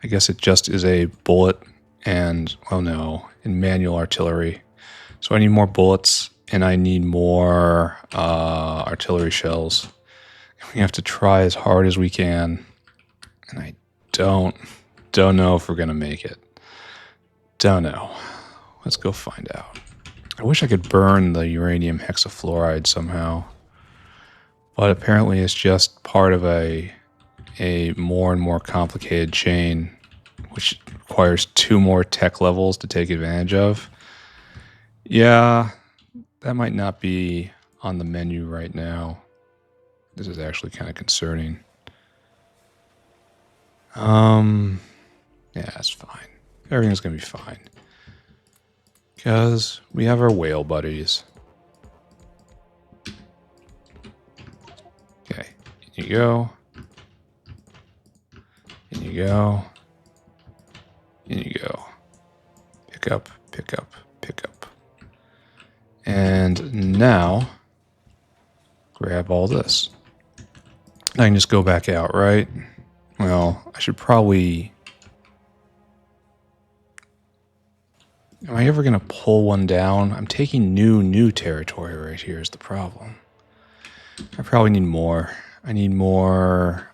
I guess it just is a bullet and, well, no, in manual artillery. So I need more bullets, and I need more artillery shells. We have to try as hard as we can, and I don't know if we're going to make it. Don't know. Let's go find out. I wish I could burn the uranium hexafluoride somehow, but apparently it's just part of a more and more complicated chain, which requires 2 more tech levels to take advantage of. Yeah, that might not be on the menu right now. This is actually kind of concerning. Yeah, it's fine. Everything's gonna be fine. Because we have our whale buddies. Okay, in you go. In you go. In you go. Pick up, pick up, pick up. And now, grab all this. I can just go back out, right? Well, I should probably... Am I ever going to pull one down? I'm taking new territory right here is the problem. I probably need more. I need more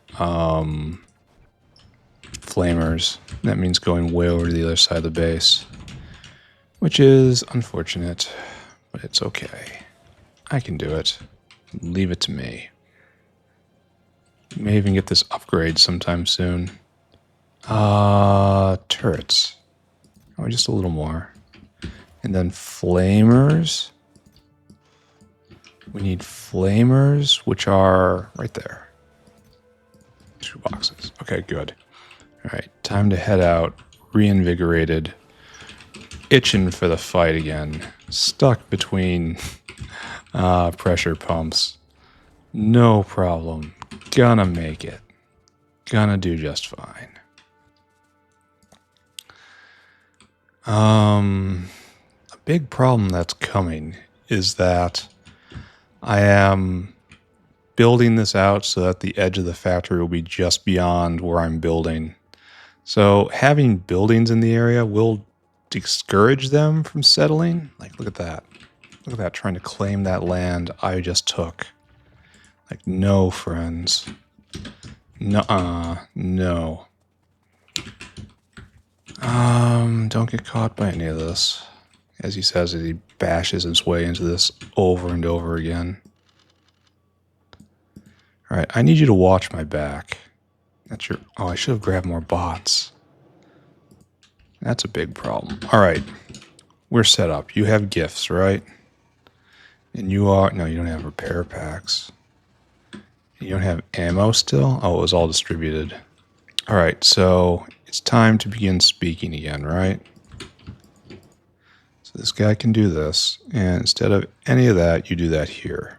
flamers. That means going way over to the other side of the base, which is unfortunate, but it's okay. I can do it. Leave it to me. May even get this upgrade sometime soon. Turrets. Oh, just a little more. And then flamers. We need flamers, which are right there. 2 boxes. Okay, good. All right, time to head out. Reinvigorated. Itching for the fight again. Stuck between pressure pumps. No problem. Gonna make it. Gonna do just fine. A big problem that's coming is that I am building this out so that the edge of the factory will be just beyond where I'm building. So having buildings in the area will discourage them from settling. Like, look at that. Look at that, trying to claim that land I just took. Like, no, friends. Nuh-uh. No. Don't get caught by any of this. As he says as he bashes his way into this over and over again. Alright, I need you to watch my back. That's your... Oh, I should have grabbed more bots. That's a big problem. Alright. We're set up. You have gifts, right? And you are... No, you don't have repair packs. You don't have ammo still? Oh, it was all distributed. Alright, so it's time to begin speaking again, right? So this guy can do this, and instead of any of that, you do that here.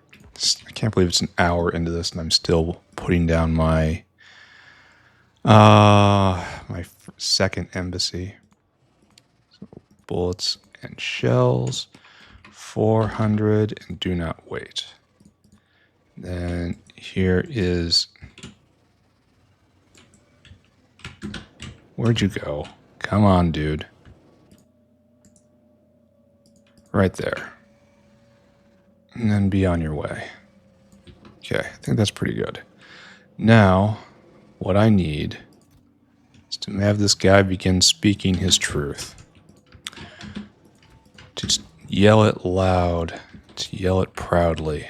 I can't believe it's an hour into this and I'm still putting down my second embassy. So bullets and shells, 400, and do not wait. Then here is... Where'd you go? Come on, dude. Right there. And then be on your way. Okay, I think that's pretty good. Now, what I need is to have this guy begin speaking his truth. To just yell it loud, to yell it proudly.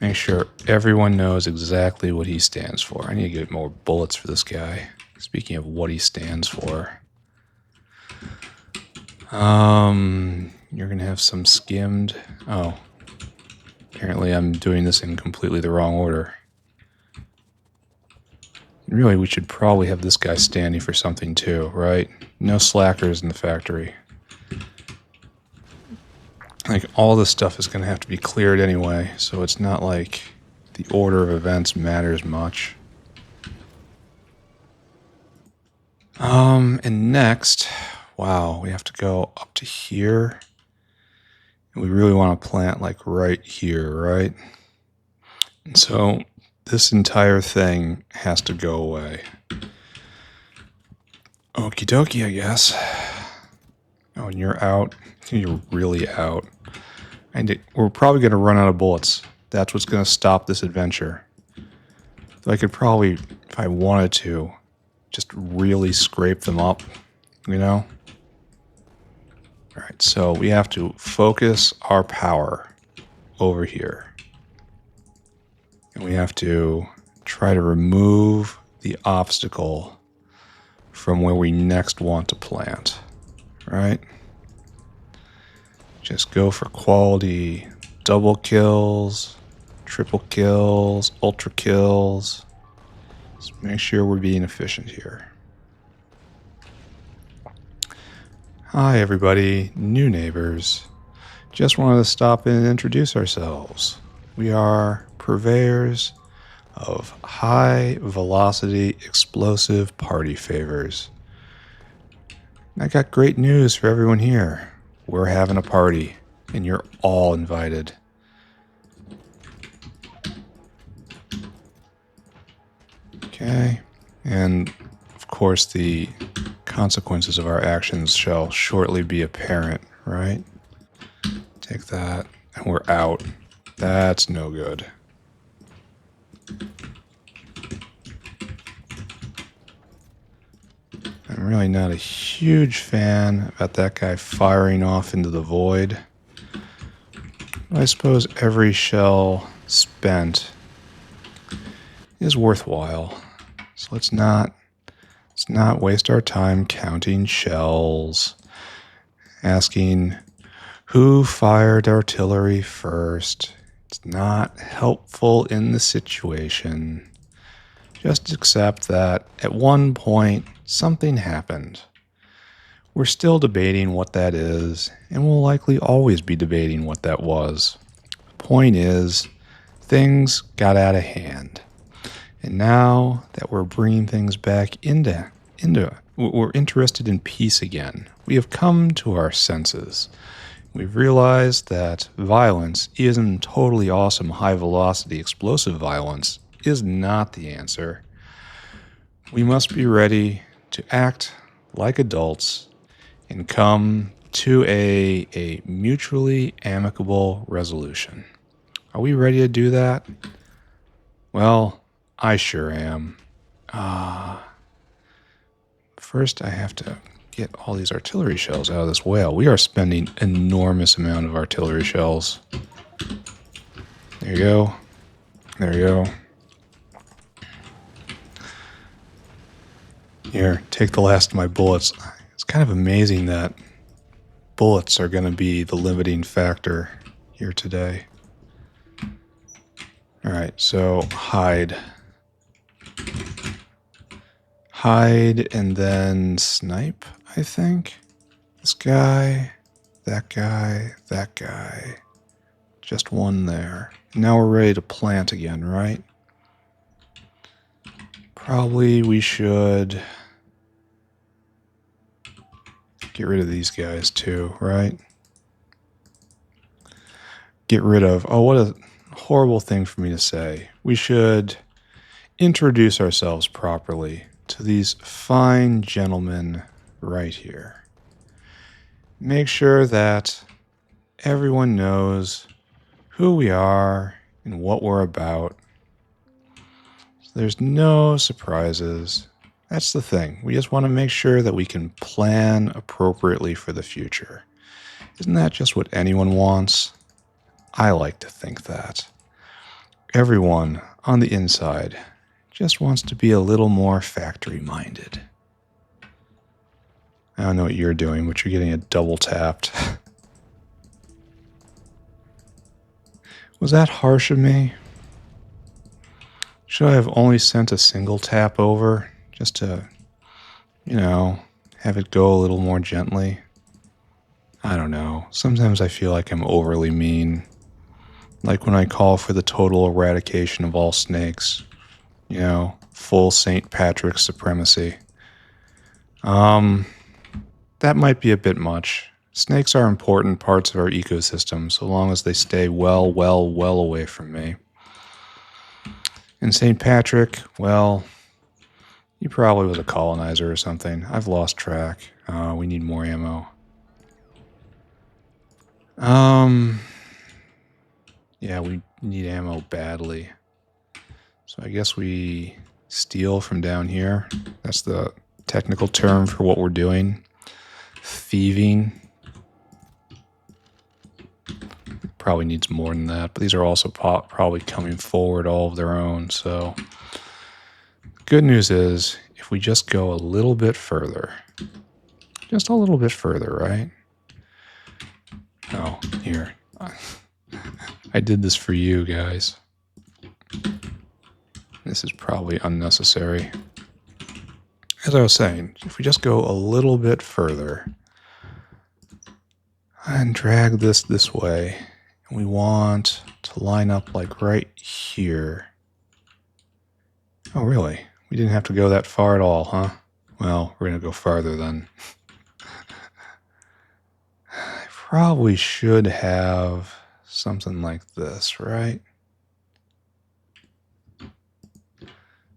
Make sure everyone knows exactly what he stands for. I need to get more bullets for this guy. Speaking of what he stands for. You're going to have some skimmed... Oh. Apparently I'm doing this in completely the wrong order. Really, we should probably have this guy standing for something too, right? No slackers in the factory. Like, all this stuff is going to have to be cleared anyway, so it's not like the order of events matters much. And next, wow, we have to go up to here. And we really want to plant, like, right here, right? And so this entire thing has to go away. Okie dokie, I guess. when you're out, you're really out. And we're probably going to run out of bullets. That's what's going to stop this adventure. Though I could probably, if I wanted to, just really scrape them up, you know? Alright, so we have to focus our power over here. And we have to try to remove the obstacle from where we next want to plant, right? Just go for quality double kills, triple kills, ultra kills. Just make sure we're being efficient here. Hi everybody, new neighbors. Just wanted to stop in and introduce ourselves. We are purveyors of high velocity explosive party favors. I got great news for everyone here. We're having a party and you're all invited. Okay, and of course the consequences of our actions shall shortly be apparent, right? Take that, and we're out. That's no good. I'm really not a huge fan about that guy firing off into the void. I suppose every shell spent is worthwhile. So let's not waste our time counting shells, asking who fired artillery first. It's not helpful in the situation. Just accept that at one point something happened. We're still debating what that is, and we'll likely always be debating what that was. The point is, things got out of hand. And now that we're bringing things back into we're interested in peace again. We have come to our senses. We've realized that violence, even totally awesome high-velocity explosive violence, is not the answer. We must be ready to act like adults and come to a mutually amicable resolution. Are we ready to do that? Well, I sure am. First, I have to get all these artillery shells out of this whale. We are spending an enormous amount of artillery shells. There you go. There you go. Here, take the last of my bullets. It's kind of amazing that bullets are going to be the limiting factor here today. Alright, so hide. Hide and then snipe, I think. This guy, that guy, that guy. Just one there. Now we're ready to plant again, right? Probably we should get rid of these guys too, right? Get rid of... Oh, what a horrible thing for me to say. We should introduce ourselves properly to these fine gentlemen right here. Make sure that everyone knows who we are and what we're about. So there's no surprises. That's the thing. We just want to make sure that we can plan appropriately for the future. Isn't that just what anyone wants? I like to think that. Everyone on the inside just wants to be a little more factory-minded. I don't know what you're doing, but you're getting a double tapped. Was that harsh of me? Should I have only sent a single tap over just to, have it go a little more gently? I don't know. Sometimes I feel like I'm overly mean. Like when I call for the total eradication of all snakes. Full St. Patrick's supremacy. That might be a bit much. Snakes are important parts of our ecosystem, so long as they stay well away from me. And St. Patrick, well, he probably was a colonizer or something. I've lost track. We need more ammo. Yeah, we need ammo badly. So I guess we steal from down here. That's the technical term for what we're doing. Thieving. Probably needs more than that, but these are also probably coming forward all of their own. So good news is if we just go a little bit further, just a little bit further, right? Oh, here. I did this for you guys. This is probably unnecessary. As I was saying, if we just go a little bit further and drag this way, and we want to line up like right here. Oh, really? We didn't have to go that far at all, huh? Well, we're going to go farther then. I probably should have something like this, right?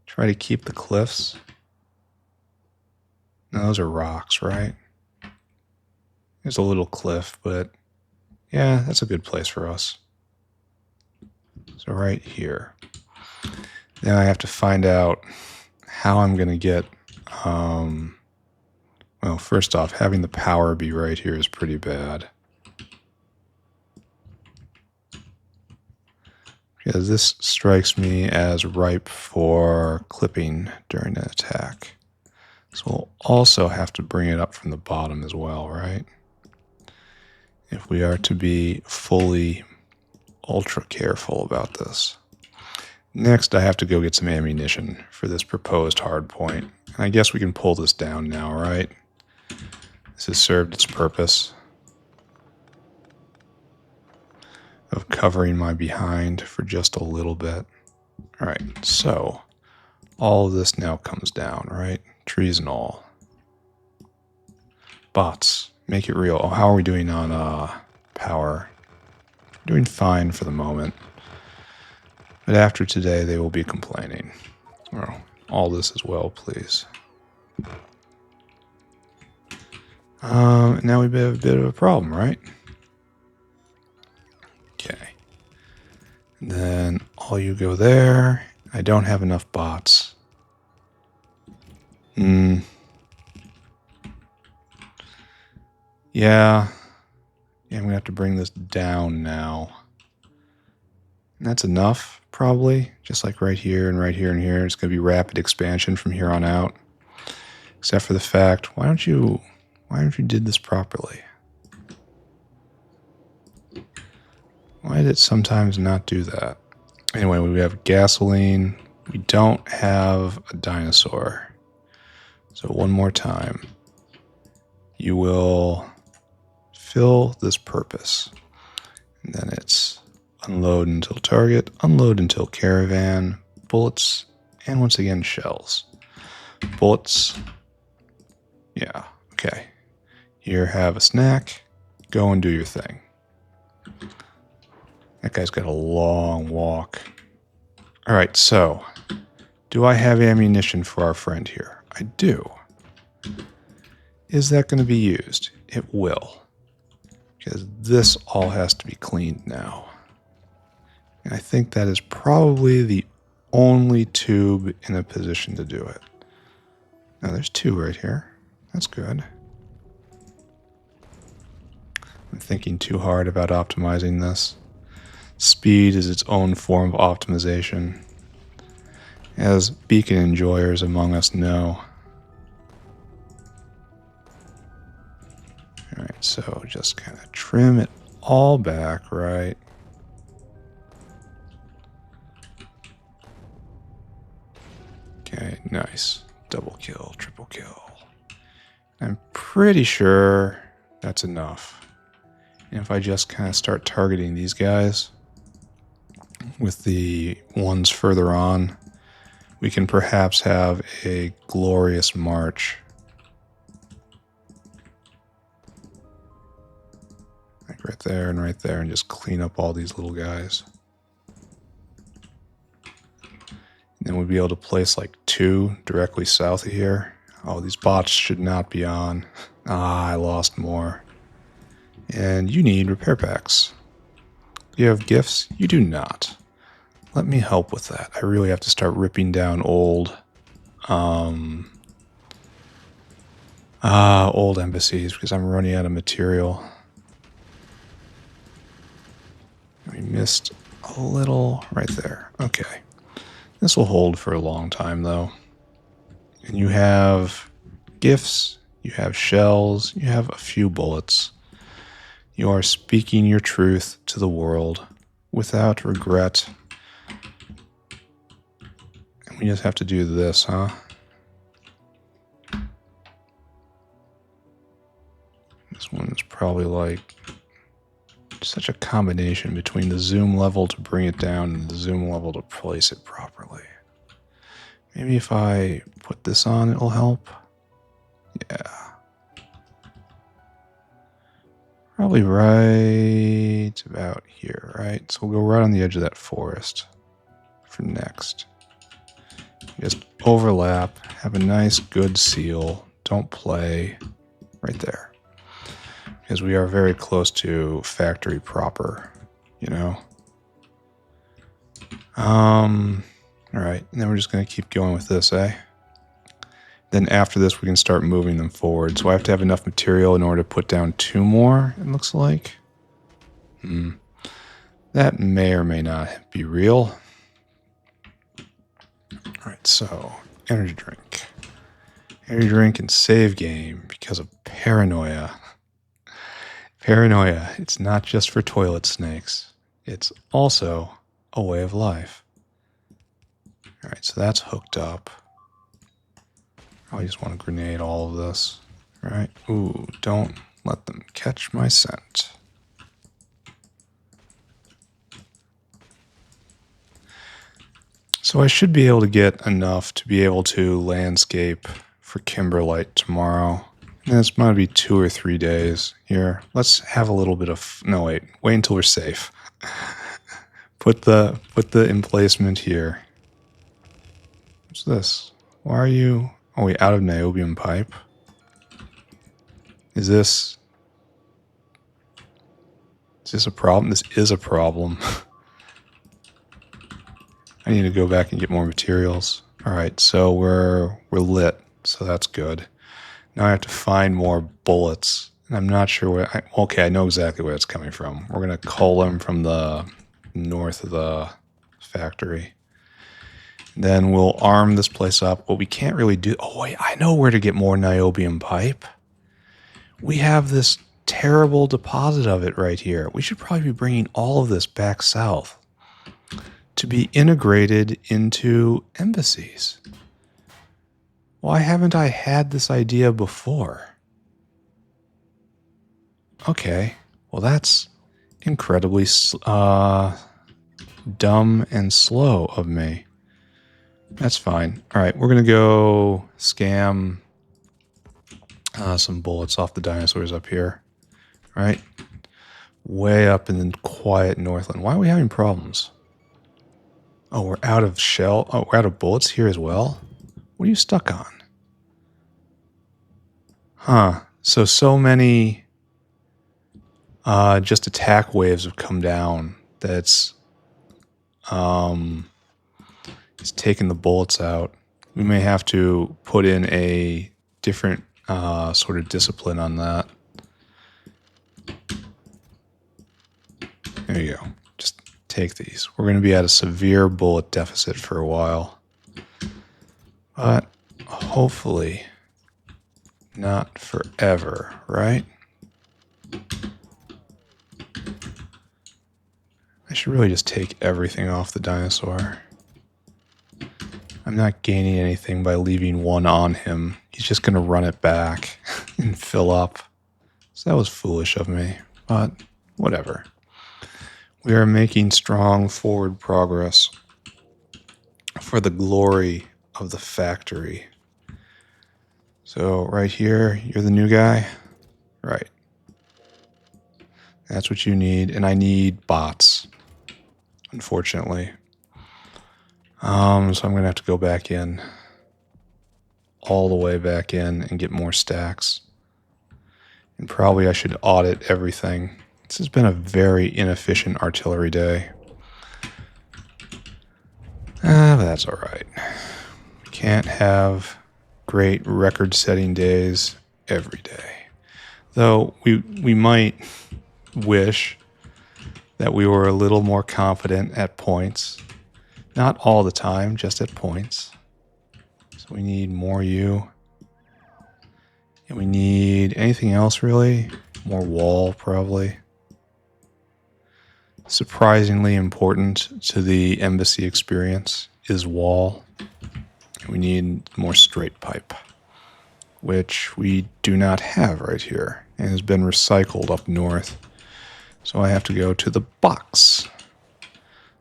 Try to keep the cliffs. No, those are rocks, right? There's a little cliff, but yeah, that's a good place for us. So right here. Now I have to find out how I'm going to get, well, first off, having the power be right here is pretty bad. Because this strikes me as ripe for clipping during an attack. So we'll also have to bring it up from the bottom as well, right? If we are to be fully ultra careful about this. Next, I have to go get some ammunition for this proposed hard point. And I guess we can pull this down now, right? This has served its purpose of covering my behind for just a little bit. All right, so all of this now comes down, right? Trees and all. Bots, make it real. Oh, how are we doing on power? Doing fine for the moment. But after today, they will be complaining. Oh, all this as well, please. Now we have a bit of a problem, right? Okay. And then all you go there. I don't have enough bots. Yeah. I'm going to have to bring this down now. And that's enough, probably. Just like right here and right here and here. It's going to be rapid expansion from here on out. Except for the fact, why don't you did this properly? Why did it sometimes not do that? Anyway, we have gasoline. We don't have a dinosaur. So one more time. You will fill this purpose. And then it's unload until target, unload until caravan, bullets, and once again shells. Bullets. Yeah, okay. Here, have a snack. Go and do your thing. That guy's got a long walk. All right, so do I have ammunition for our friend here? I do. Is that going to be used? It will. Because this all has to be cleaned now. And I think that is probably the only tube in a position to do it. Now there's two right here. That's good. I'm thinking too hard about optimizing this. Speed is its own form of optimization, as beacon enjoyers among us know. Alright, so just kind of trim it all back, right? Okay, nice. Double kill, triple kill. I'm pretty sure that's enough. And if I just kind of start targeting these guys with the ones further on, we can perhaps have a glorious march. Like right there and just clean up all these little guys. And then we'll be able to place like two directly south of here. Oh, these bots should not be on. Ah, I lost more. And you need repair packs. You have gifts? You do not. Let me help with that. I really have to start ripping down old embassies because I'm running out of material. We missed a little right there. Okay. This will hold for a long time though. And you have gifts, you have shells, you have a few bullets. You are speaking your truth to the world without regret. And we just have to do this, huh? This one is probably like such a combination between the zoom level to bring it down and the zoom level to place it properly. Maybe if I put this on, it'll help. Yeah. Probably right about here, right? So we'll go right on the edge of that forest for next. Just overlap, have a nice good seal, don't play right there. Because we are very close to factory proper, you know? Alright, and then we're just going to keep going with this, eh? Then after this, we can start moving them forward. So I have to have enough material in order to put down 2 more, it looks like. That may or may not be real. Alright, so energy drink. Energy drink and save game because of paranoia. Paranoia, it's not just for toilet snakes. It's also a way of life. Alright, so that's hooked up. I just want to grenade all of this. Right? Ooh, don't let them catch my scent. So I should be able to get enough to be able to landscape for Kimberlite tomorrow. And this might be 2 or 3 days here. Let's have a little bit of... No, wait until we're safe. Put the emplacement here. What's this? Why are you... Oh, wait, out of niobium pipe. Is this a problem? This is a problem. I need to go back and get more materials. All right, so we're lit, so that's good. Now I have to find more bullets, and I'm not sure where. Okay, I know exactly where it's coming from. We're gonna cull them from the north of the factory. Then we'll arm this place up. What we can't really do... Oh, wait, I know where to get more niobium pipe. We have this terrible deposit of it right here. We should probably be bringing all of this back south to be integrated into embassies. Why haven't I had this idea before? Okay, well that's incredibly dumb and slow of me. That's fine. All right, we're going to go scam some bullets off the dinosaurs up here. All right, way up in the quiet Northland. Why are we having problems? Oh, we're out of shell. Oh, we're out of bullets here as well? What are you stuck on? Huh. So many just attack waves have come down that's it's taken the bullets out. We may have to put in a different sort of discipline on that. There you go. Just take these. We're going to be at a severe bullet deficit for a while. But hopefully not forever, right? I should really just take everything off the dinosaur. I'm not gaining anything by leaving one on him. He's just going to run it back and fill up. So that was foolish of me, but whatever. We are making strong forward progress for the glory of the factory. So right here, you're the new guy? Right. That's what you need, and I need bots, unfortunately. So I'm going to have to go back in, all the way back in, and get more stacks. And probably I should audit everything. This has been a very inefficient artillery day. But that's alright. We can't have great record-setting days every day. Though we might wish that we were a little more confident at points. Not all the time, just at points. So we need more U. And we need anything else really? More wall, probably. Surprisingly important to the embassy experience is wall. We need more straight pipe, which we do not have right here and has been recycled up north. So I have to go to the box.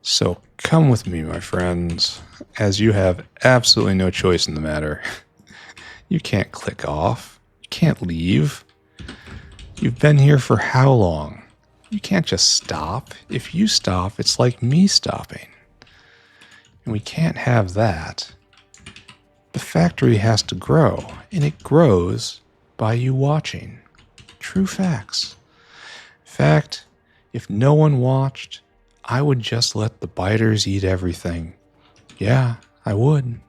So come with me, my friends, as you have absolutely no choice in the matter. You can't click off. You can't leave. You've been here for how long? You can't just stop. If you stop, it's like me stopping. And we can't have that. The factory has to grow, and it grows by you watching. True facts. In fact, if no one watched, I would just let the biters eat everything. Yeah, I would.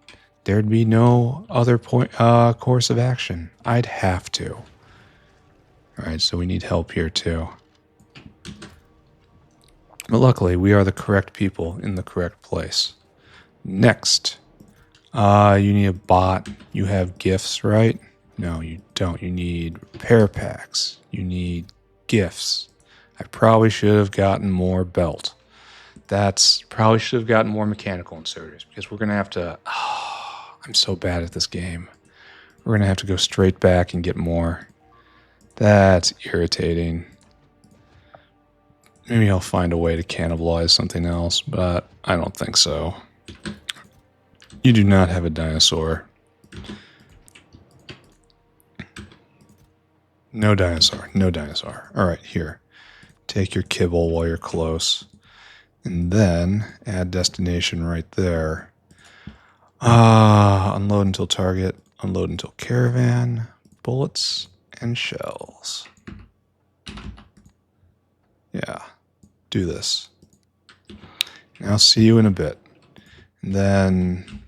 There'd be no other course of action. I'd have to. All right, so we need help here too. But luckily, we are the correct people in the correct place. Next, you need a bot. You have gifts, right? No, you don't. You need repair packs. You need gifts. I probably should have gotten more belt. Probably should have gotten more mechanical inserters because we're going to have to... I'm so bad at this game. We're going to have to go straight back and get more. That's irritating. Maybe I'll find a way to cannibalize something else, but I don't think so. You do not have a dinosaur. No dinosaur. No dinosaur. All right, here. Take your kibble while you're close. And then add destination right there. Unload until target. Unload until caravan. Bullets and shells. Yeah. Do this. And I'll see you in a bit. And then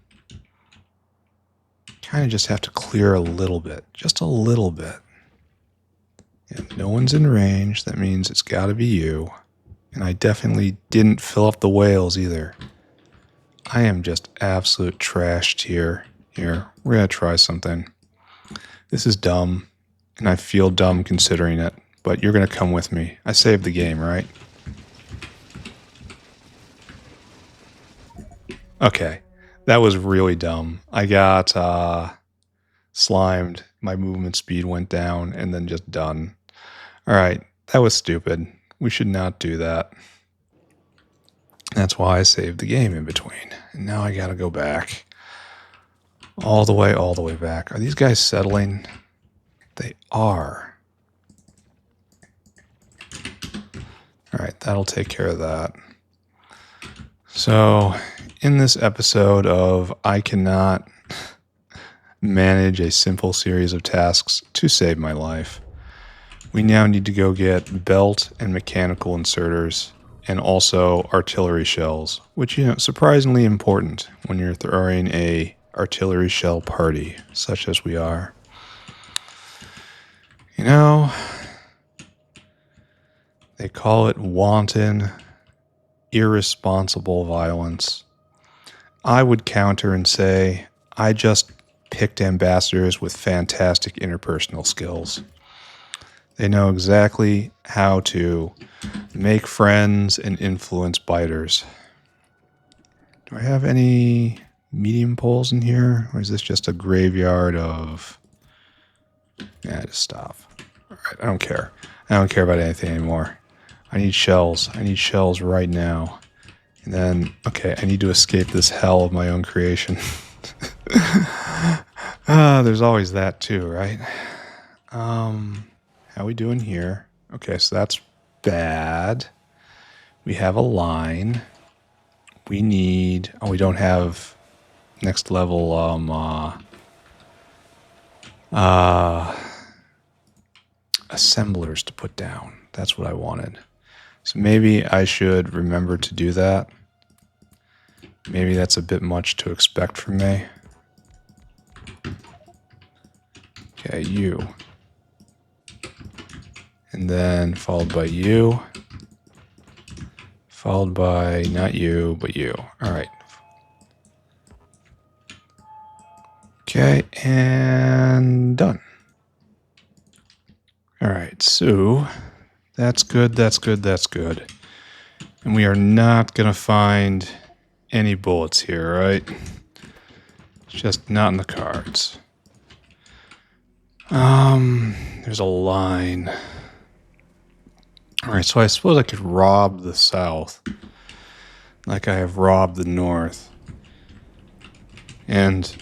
kind of just have to clear a little bit. Just a little bit. Yeah, no one's in range. That means it's got to be you. And I definitely didn't fill up the whales either. I am just absolute trashed here. Here, we're going to try something. This is dumb. And I feel dumb considering it. But you're going to come with me. I saved the game, right? Okay. That was really dumb. I got slimed. My movement speed went down and then just done. Alright, that was stupid. We should not do that. That's why I saved the game in between. And now I gotta go back. All the way back. Are these guys settling? They are. Alright, that'll take care of that. So, in this episode of I cannot manage a simple series of tasks to save my life, we now need to go get belt and mechanical inserters and also artillery shells, which, you know, surprisingly important when you're throwing a artillery shell party, such as we are. You know, they call it wanton, irresponsible violence. I would counter and say, I just picked ambassadors with fantastic interpersonal skills. They know exactly how to make friends and influence biters. Do I have any medium poles in here? Or is this just a graveyard of... Yeah, just stop. All right, I don't care. I don't care about anything anymore. I need shells. I need shells right now. And then, okay, I need to escape this hell of my own creation. There's always that too, right? How we doing here? Okay, so that's bad. We have a line. We need... Oh, we don't have next level assemblers to put down. That's what I wanted. So maybe I should remember to do that. Maybe that's a bit much to expect from me. Okay, you. And then followed by you. Followed by not you, but you. All right. Okay, and done. All right, so that's good, that's good, that's good. And we are not going to find any bullets here, right? It's just not in the cards. There's a line. All right, so I suppose I could rob the south like I have robbed the north. And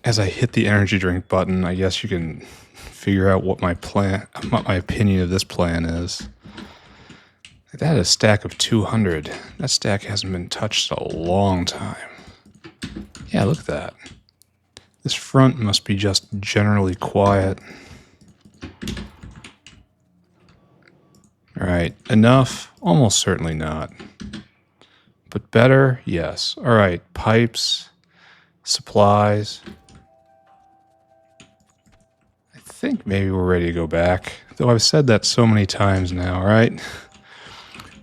as I hit the energy drink button, I guess you can figure out what my opinion of this plan is. That is a stack of 200. That stack hasn't been touched in a long time. Yeah, look at that. This front must be just generally quiet. All right, enough? Almost certainly not. But better? Yes. All right, pipes, supplies. I think maybe we're ready to go back. Though I've said that so many times now, right?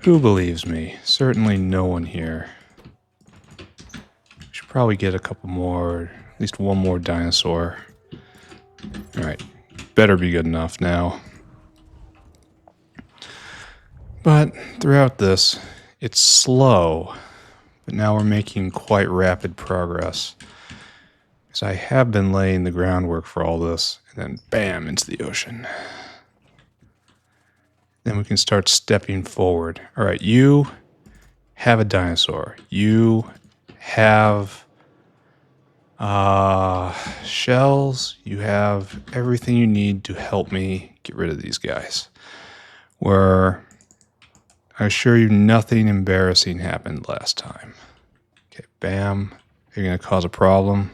Who believes me? Certainly no one here. We should probably get a couple more, at least one more dinosaur. All right, better be good enough now. But throughout this, it's slow, but now we're making quite rapid progress. Because I have been laying the groundwork for all this, and then bam, into the ocean. Then we can start stepping forward. All right, you have a dinosaur. You have shells. You have everything you need to help me get rid of these guys. Where I assure you nothing embarrassing happened last time. Okay, bam. They're going to cause a problem.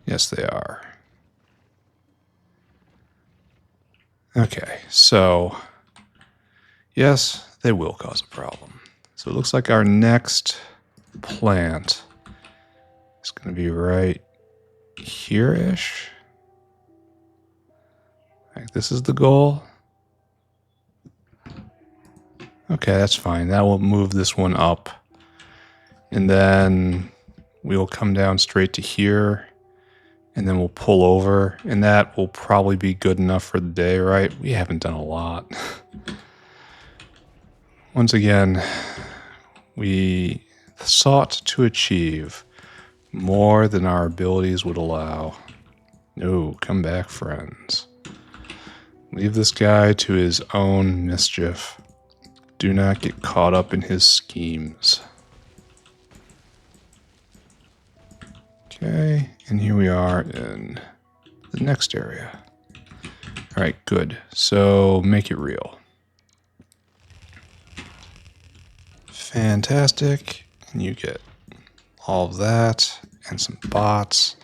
Yes, they are. Okay, so yes, they will cause a problem. So it looks like our next plant is going to be right here-ish. Like this is the goal. Okay, that's fine. That will move this one up. And then we will come down straight to here. And then we'll pull over. And that will probably be good enough for the day, right? We haven't done a lot. Once again, we sought to achieve more than our abilities would allow. No, come back, friends. Leave this guy to his own mischief. Do not get caught up in his schemes. Okay, and here we are in the next area. All right, good. So make it real. Fantastic. And you get all of that, and some bots,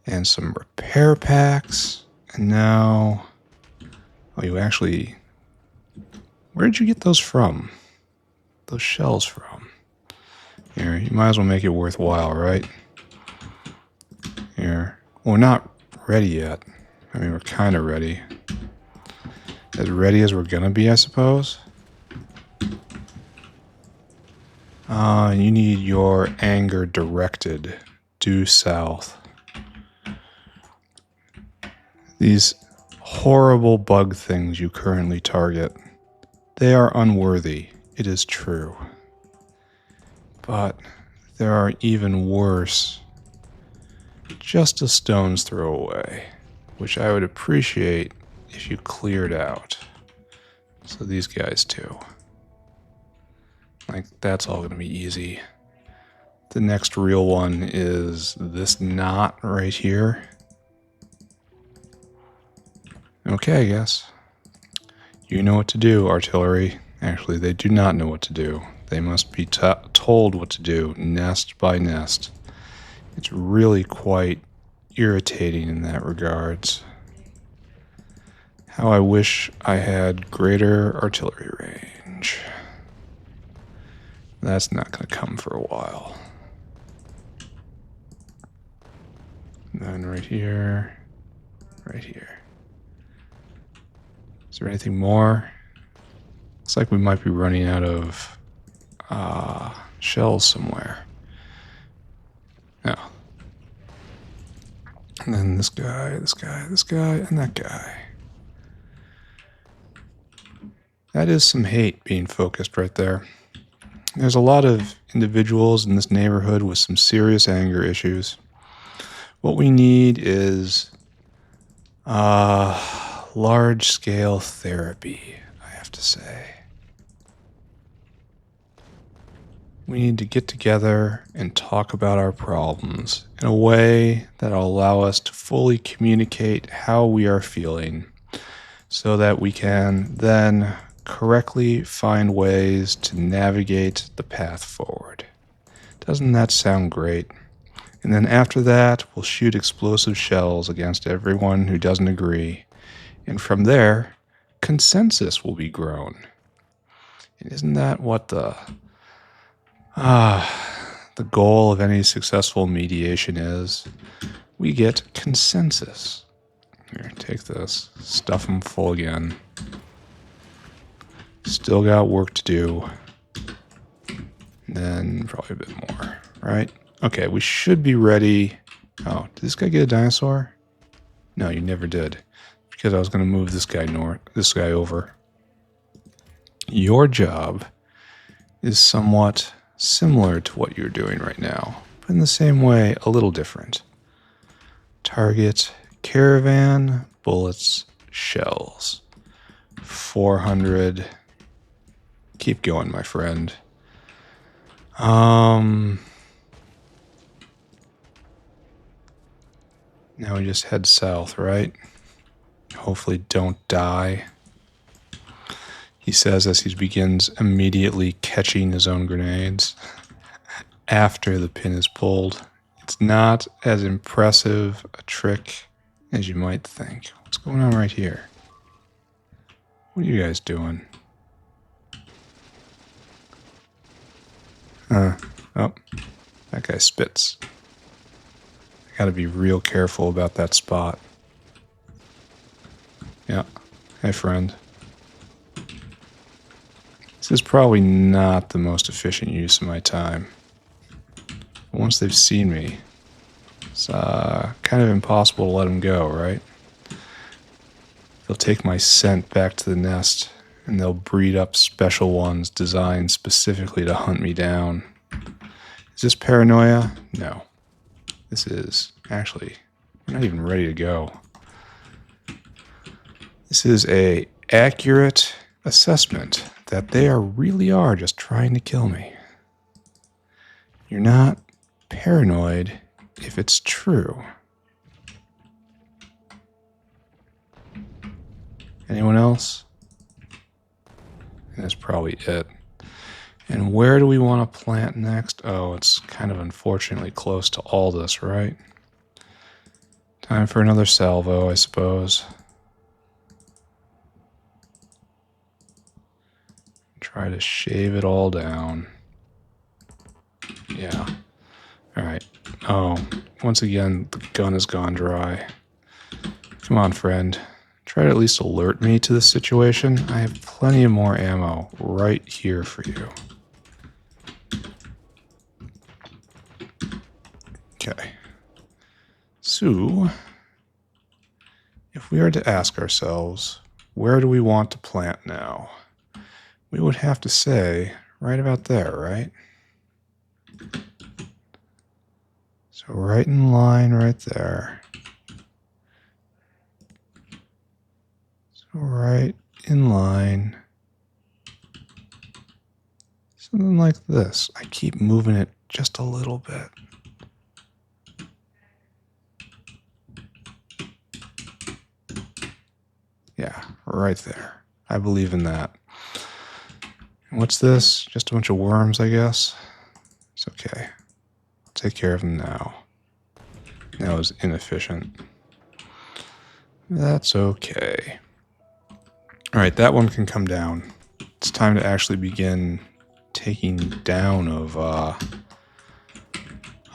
and some repair packs. And now, oh, you actually... Where did you get those from? Those shells from? Here, you might as well make it worthwhile, right? Here. Well, we're not ready yet. I mean, we're kind of ready. As ready as we're gonna be, I suppose. You need your anger directed due south. These horrible bug things you currently target. They are unworthy, it is true. But there are even worse, just a stone's throw away, which I would appreciate if you cleared out. So these guys too. Like, that's all gonna be easy. The next real one is this knot right here. Okay, I guess. You know what to do, artillery. Actually, they do not know what to do. They must be told what to do, nest by nest. It's really quite irritating in that regards. How I wish I had greater artillery range. That's not going to come for a while. And then right here, right here. Is there anything more? Looks like we might be running out of shells somewhere. No. And then this guy, this guy, this guy, and that guy. That is some hate being focused right there. There's a lot of individuals in this neighborhood with some serious anger issues. What we need is large-scale therapy, I have to say. We need to get together and talk about our problems in a way that'll allow us to fully communicate how we are feeling so that we can then correctly find ways to navigate the path forward. Doesn't that sound great? And then after that, we'll shoot explosive shells against everyone who doesn't agree. And from there, consensus will be grown. And isn't that what the goal of any successful mediation is? We get consensus. Here, take this. Stuff them full again. Still got work to do. And then probably a bit more, right? Okay, we should be ready. Oh, did this guy get a dinosaur? No, you never did. Because I was going to move this guy over. Your job is somewhat similar to what you're doing right now, but in the same way, a little different. Target, caravan, bullets, shells. 400. Keep going, my friend. Now we just head south, right? Hopefully don't die. He says as he begins immediately catching his own grenades after the pin is pulled. It's not as impressive a trick as you might think. What's going on right here? What are you guys doing? Oh, that guy spits. I gotta be real careful about that spot. Yeah. Hey, friend. This is probably not the most efficient use of my time. But once they've seen me, it's kind of impossible to let them go, right? They'll take my scent back to the nest, and they'll breed up special ones designed specifically to hunt me down. Is this paranoia? No. This is, actually, we're not even ready to go. This is a accurate assessment that they really are just trying to kill me. You're not paranoid if it's true. Anyone else? And that's probably it. And where do we want to plant next? Oh, it's kind of unfortunately close to Aldous, right? Time for another salvo, I suppose. Try to shave it all down. Yeah. Alright. Oh, once again, the gun has gone dry. Come on, friend. Try to at least alert me to the situation. I have plenty of more ammo right here for you. Okay. So, if we are to ask ourselves, where do we want to plant now? We would have to say right about there, right? So right in line right there. So right in line. Something like this. I keep moving it just a little bit. Yeah, right there. I believe in that. And what's this? Just a bunch of worms, I guess? It's okay. I'll take care of them now. That was inefficient. That's okay. All right, that one can come down. It's time to actually begin taking down of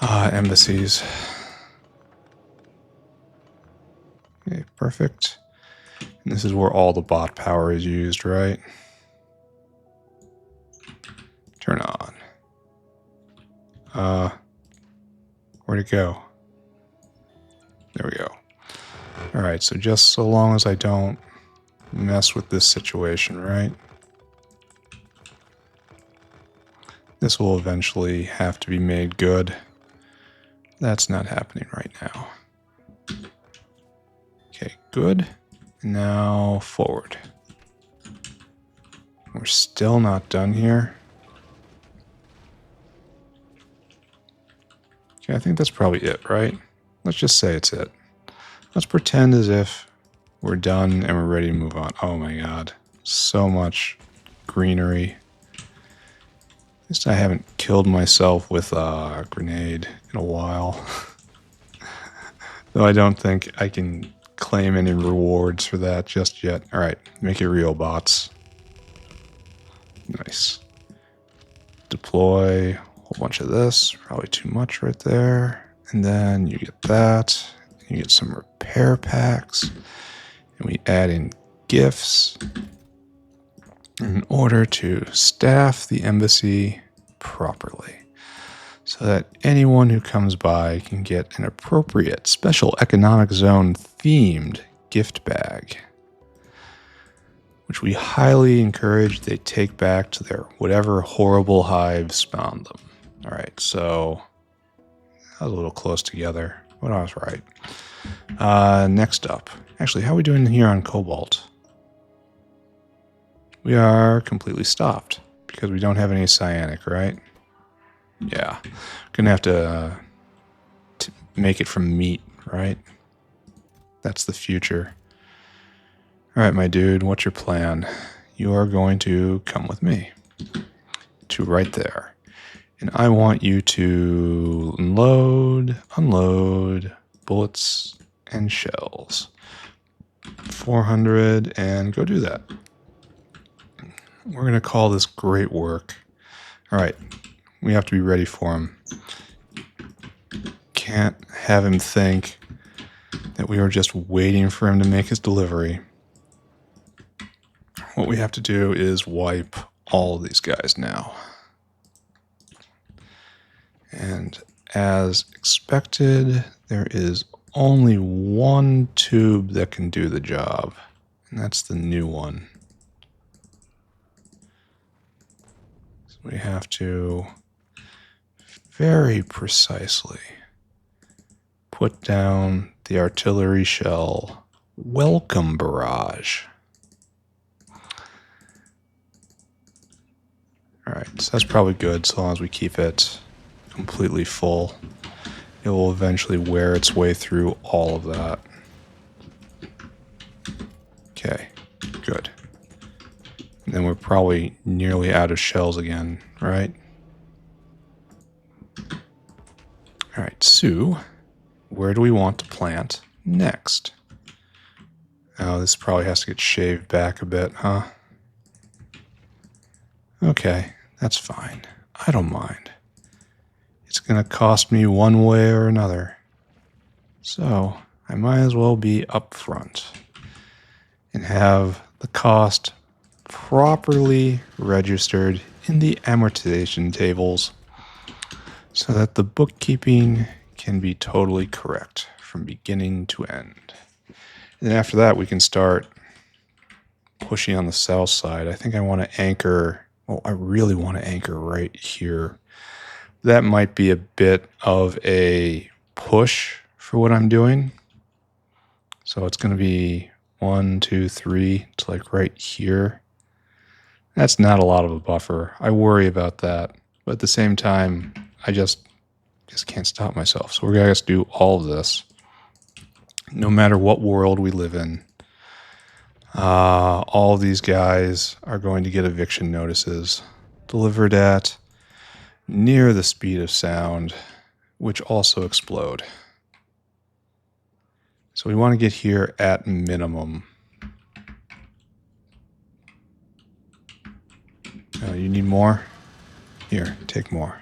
embassies. Okay, perfect. And this is where all the bot power is used, right? Turn on. Where'd it go? There we go. All right, so just so long as I don't mess with this situation, right? This will eventually have to be made good. That's not happening right now. Okay, good. Now forward. We're still not done here. Okay, I think that's probably it, right? Let's just say it's it. Let's pretend as if we're done and we're ready to move on. Oh my god. So much greenery. At least I haven't killed myself with a grenade in a while. Though I don't think I can claim any rewards for that just yet. Alright, make it real, bots. Nice. Deploy a whole bunch of this. Probably too much right there. And then you get that. You get some repair packs. And we add in gifts in order to staff the embassy properly, so that anyone who comes by can get an appropriate special economic zone themed gift bag, which we highly encourage they take back to their whatever horrible hive spawned them. All right, so that was a little close together, but I was right. Next up, actually, how are we doing here on Cobalt? We are completely stopped because we don't have any cyanic, right? Yeah, gonna have to make it from meat, right? That's the future. All right, my dude, what's your plan? You are going to come with me to right there. And I want you to unload bullets and shells. 400, and go do that. We're going to call this great work. All right, we have to be ready for him. Can't have him think that we were just waiting for him to make his delivery. What we have to do is wipe all of these guys now. And as expected, there is only one tube that can do the job, and that's the new one. So we have to very precisely put down the artillery shell welcome barrage. Alright, so that's probably good so long as we keep it completely full. It will eventually wear its way through all of that. Okay, good. And then we're probably nearly out of shells again, right? Alright, so where do we want to plant next? Oh, this probably has to get shaved back a bit, huh? Okay, that's fine. I don't mind. It's going to cost me one way or another. So I might as well be upfront and have the cost properly registered in the amortization tables so that the bookkeeping can be totally correct from beginning to end. And then after that, we can start pushing on the south side. I think I want to anchor. Well, I really want to anchor right here. That might be a bit of a push for what I'm doing. So it's going to be 1, 2, 3 to like right here. That's not a lot of a buffer. I worry about that. But at the same time, I just can't stop myself. So we're going to do all of this. No matter what world we live in. All of these guys are going to get eviction notices delivered at near the speed of sound, which also explode. So we want to get here at minimum. Oh, you need more? Here, take more.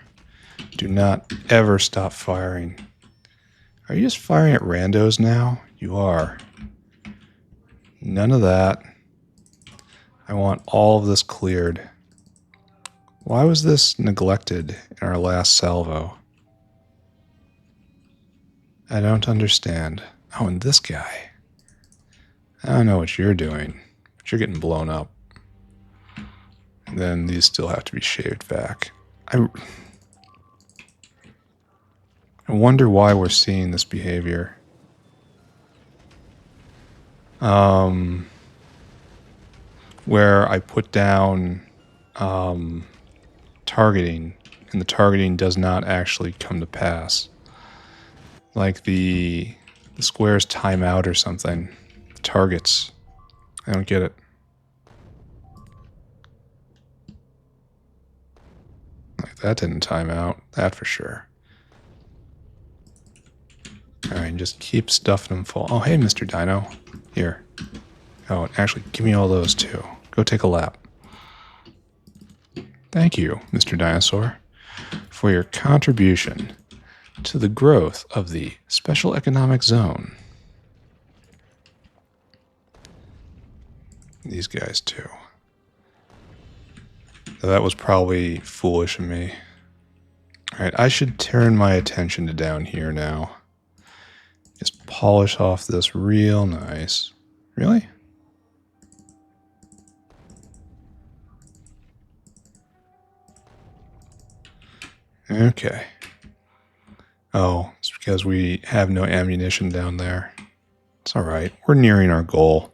Do not ever stop firing. Are you just firing at randos now? You are. None of that. I want all of this cleared. Why was this neglected in our last salvo? I don't understand. Oh, and this guy. I don't know what you're doing, but you're getting blown up. And then these still have to be shaved back. I wonder why we're seeing this behavior. Where I put down targeting, and the targeting does not actually come to pass. Like the squares time out or something. Targets. I don't get it. Like that didn't time out. That for sure. Alright, just keep stuffing them full. Oh, hey, Mr. Dino. Here. Oh, actually, give me all those too. Go take a lap. Thank you, Mr. Dinosaur, for your contribution to the growth of the Special Economic Zone. These guys too. So that was probably foolish of me. Alright, I should turn my attention to down here now. Just polish off this real nice. Really? Okay. Oh, it's because we have no ammunition down there. It's alright. We're nearing our goal.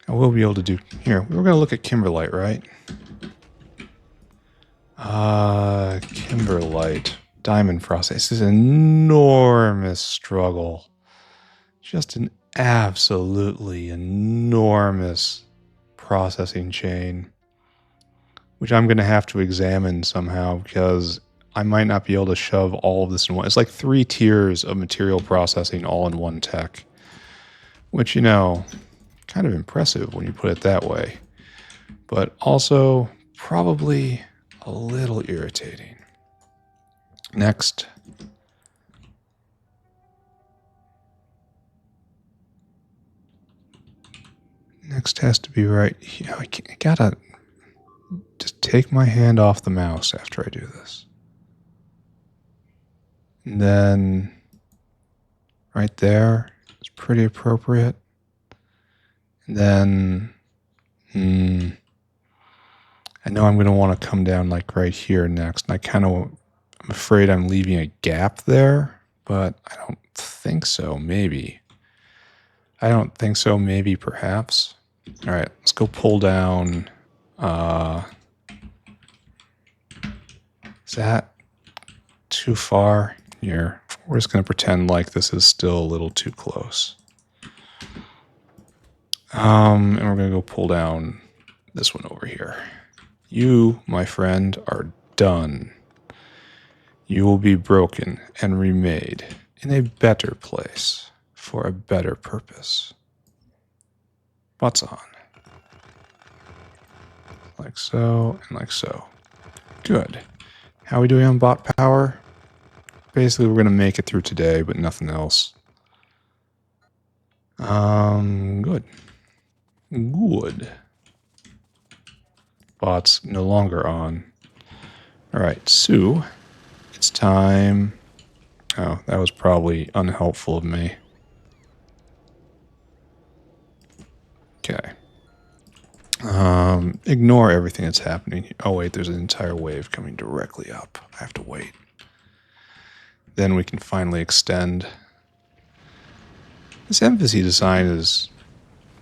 I will be able to do... Here, we were going to look at Kimberlite, right? Kimberlite. Diamond frost. This is an enormous struggle. Just an absolutely enormous processing chain, which I'm going to have to examine somehow because I might not be able to shove all of this in one. It's like 3 tiers of material processing all in one tech, which, you know, kind of impressive when you put it that way, but also probably a little irritating. Next. Next has to be right here. I gotta just take my hand off the mouse after I do this. And then right there is pretty appropriate. And then, I know I'm going to want to come down like right here next. And I'm afraid I'm leaving a gap there, but I don't think so. Maybe. I don't think so. Maybe, perhaps. All right, let's go pull down. Is that too far? Here, we're just going to pretend like this is still a little too close. And we're going to go pull down this one over here. You, my friend, are done. You will be broken and remade in a better place for a better purpose. Butts on. Like so, and like so. Good. How are we doing on bot power? Basically, we're going to make it through today, but nothing else. Good. Good. Bots no longer on. Alright, so it's time. Oh, that was probably unhelpful of me. Okay. Ignore everything that's happening. Oh wait, there's an entire wave coming directly up. I have to wait. Then we can finally extend. This embassy design is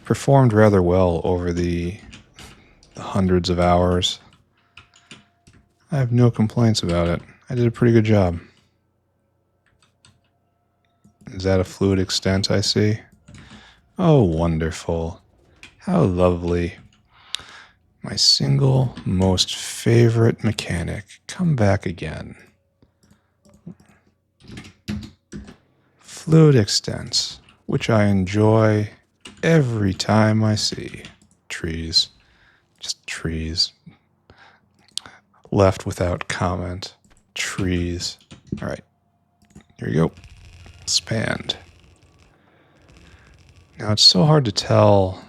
performed rather well over the hundreds of hours. I have no complaints about it. I did a pretty good job. Is that a fluid extent I see? Oh, wonderful. How lovely. My single most favorite mechanic. Come back again. Fluid extents, which I enjoy every time I see trees. Just trees. Left without comment. Trees. All right. Here we go. Expand. Now it's so hard to tell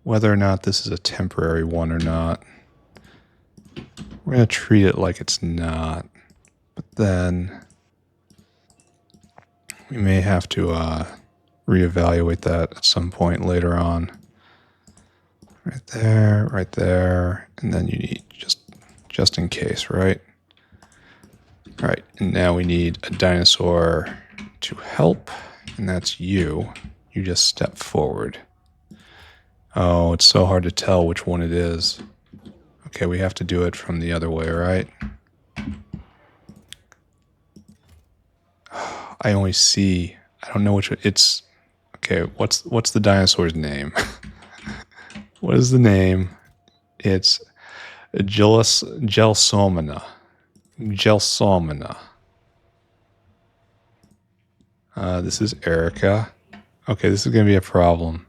whether or not this is a temporary one or not. We're going to treat it like it's not. But then we may have to reevaluate that at some point later on. Right there, and then you need just in case, right? All right, and now we need a dinosaur to help, and that's you. You just step forward. Oh, it's so hard to tell which one it is. Okay, we have to do it from the other way, right? I only see, I don't know which one, it's, okay, what's the dinosaur's name? What is the name? It's Gelsomina. Gelsomina. This is Erica. Okay, this is going to be a problem.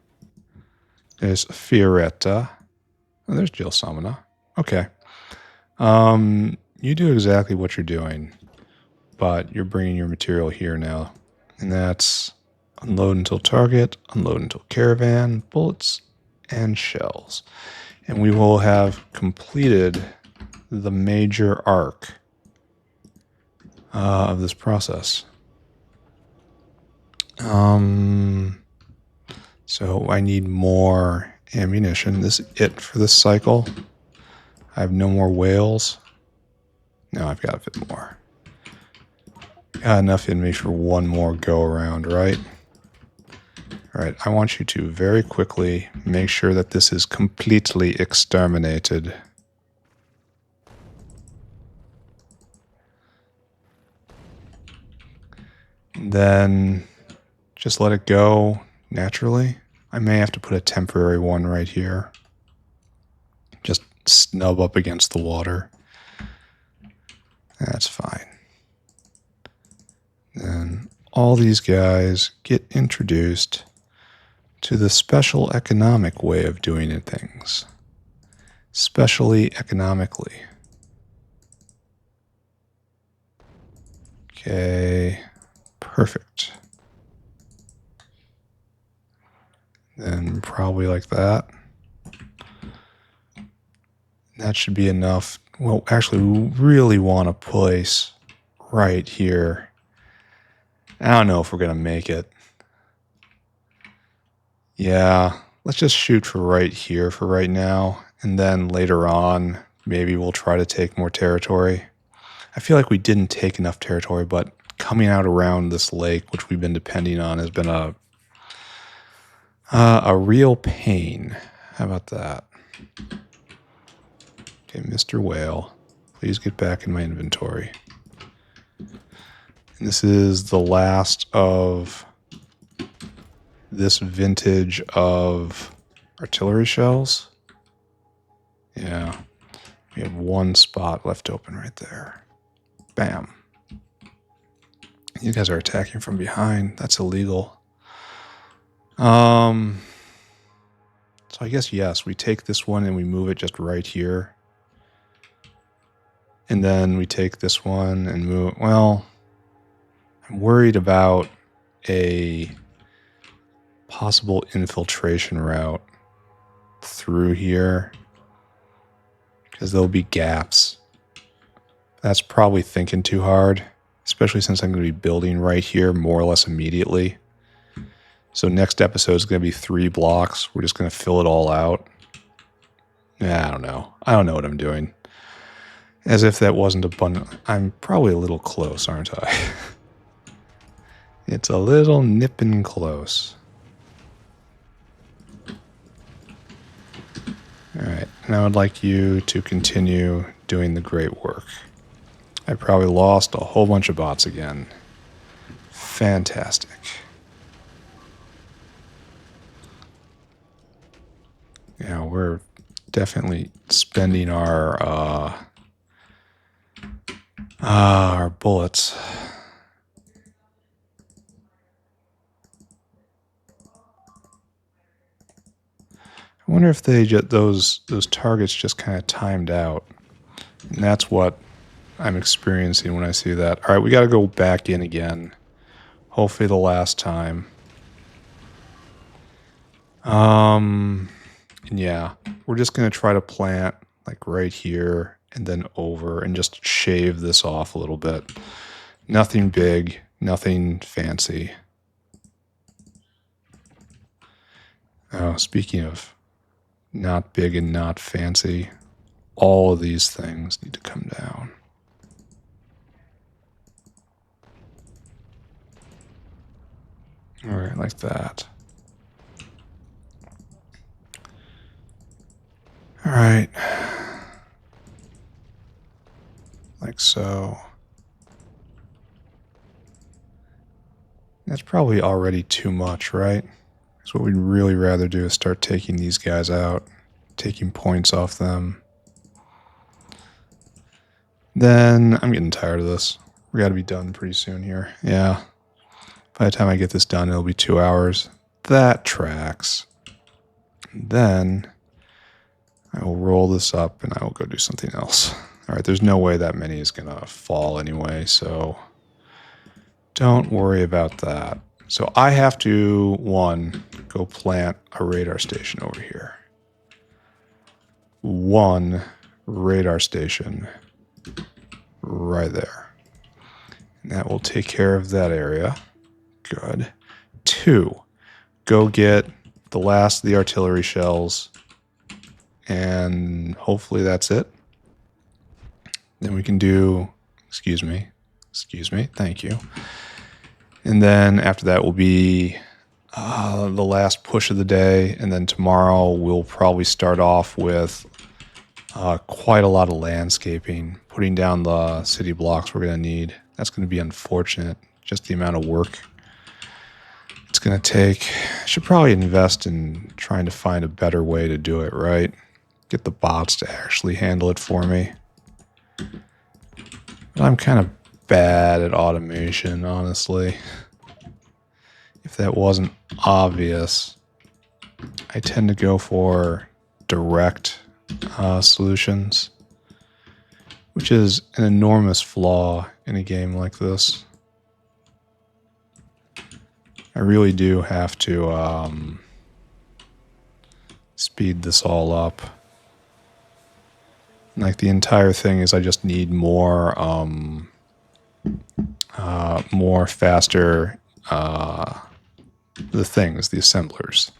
There's Fioretta. Oh, there's Gelsomina. Okay. You do exactly what you're doing, but you're bringing your material here now. And that's unload until target, unload until caravan, bullets, and shells. And we will have completed the major arc of this process. So I need more ammunition. This is it for this cycle. I have no more whales. No, I've got a bit more. Got enough in me for one more go around, right? All right, I want you to very quickly make sure that this is completely exterminated. Then just let it go naturally. I may have to put a temporary one right here. Just snub up against the water. That's fine. Then all these guys get introduced to the special economic way of doing things. Specially economically. Okay, perfect. Then probably like that. That should be enough. Well, actually, we really want to place right here. I don't know if we're going to make it. Yeah, let's just shoot for right here for right now. And then later on, maybe we'll try to take more territory. I feel like we didn't take enough territory, but coming out around this lake, which we've been depending on, has been a real pain. How about that? Okay, Mr. Whale, please get back in my inventory. And this is the last of this vintage of artillery shells. Yeah, we have one spot left open right there. Bam. You guys are attacking from behind. That's illegal. So I guess, yes, we take this one and we move it just right here. And then we take this one and move, well, I'm worried about a possible infiltration route through here because there'll be gaps. That's probably thinking too hard, especially since I'm going to be building right here more or less immediately. So next episode is going to be 3 blocks. We're just going to fill it all out. I don't know. I don't know what I'm doing. As if that wasn't abundant. I'm probably a little close, aren't I? It's a little nipping close. Alright, and I would like you to continue doing the great work. I probably lost a whole bunch of bots again. Fantastic. Yeah, we're definitely spending our bullets. I wonder if they just those targets just kind of timed out. And that's what I'm experiencing when I see that. All right, we got to go back in again. Hopefully the last time. And yeah, we're just going to try to plant like right here and then over and just shave this off a little bit. Nothing big, nothing fancy. Oh, speaking of not big and not fancy, all of these things need to come down. All right, like that. All right. Like so. That's probably already too much, right? Because what we'd really rather do is start taking these guys out, taking points off them. Then I'm getting tired of this. We got to be done pretty soon here. Yeah. By the time I get this done, it'll be 2 hours. That tracks. And then I will roll this up and I will go do something else. All right, there's no way that many is going to fall anyway, so don't worry about that. So I have to, one, go plant a radar station over here. One radar station right there. And that will take care of that area. Good. Two, go get the last of the artillery shells. And hopefully that's it. Then we can do, excuse me, thank you. And then after that will be the last push of the day. And then tomorrow we'll probably start off with quite a lot of landscaping, putting down the city blocks we're going to need. That's going to be unfortunate, just the amount of work it's going to take. I should probably invest in trying to find a better way to do it, right? Get the bots to actually handle it for me. But I'm kind of bad at automation, honestly. If that wasn't obvious, I tend to go for direct solutions, which is an enormous flaw in a game like this. I really do have to speed this all up. Like the entire thing is I just need more faster the assemblers.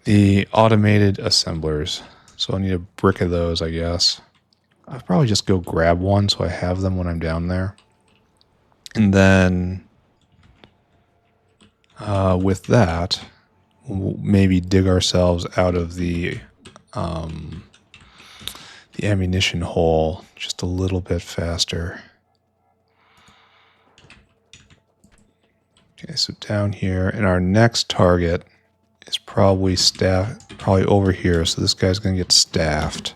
The automated assemblers. So I need a brick of those, I guess. I'll probably just go grab one so I have them when I'm down there. And then with that, we'll maybe dig ourselves out of the ammunition hole just a little bit faster. Okay, so down here, and our next target is probably over here. So this guy's going to get staffed.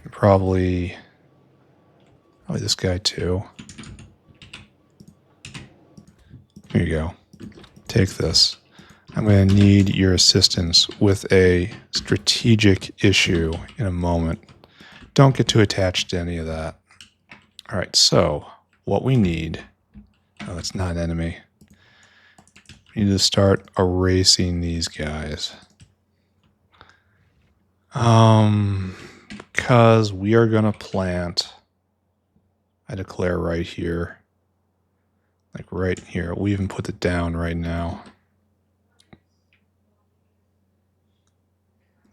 And probably this guy too. Here you go. Take this. I'm going to need your assistance with a strategic issue in a moment. Don't get too attached to any of that. All right, so what we need... Oh, it's not an enemy. We need to start erasing these guys. Because we are going to plant... I declare right here. Like right here. We even put it down right now.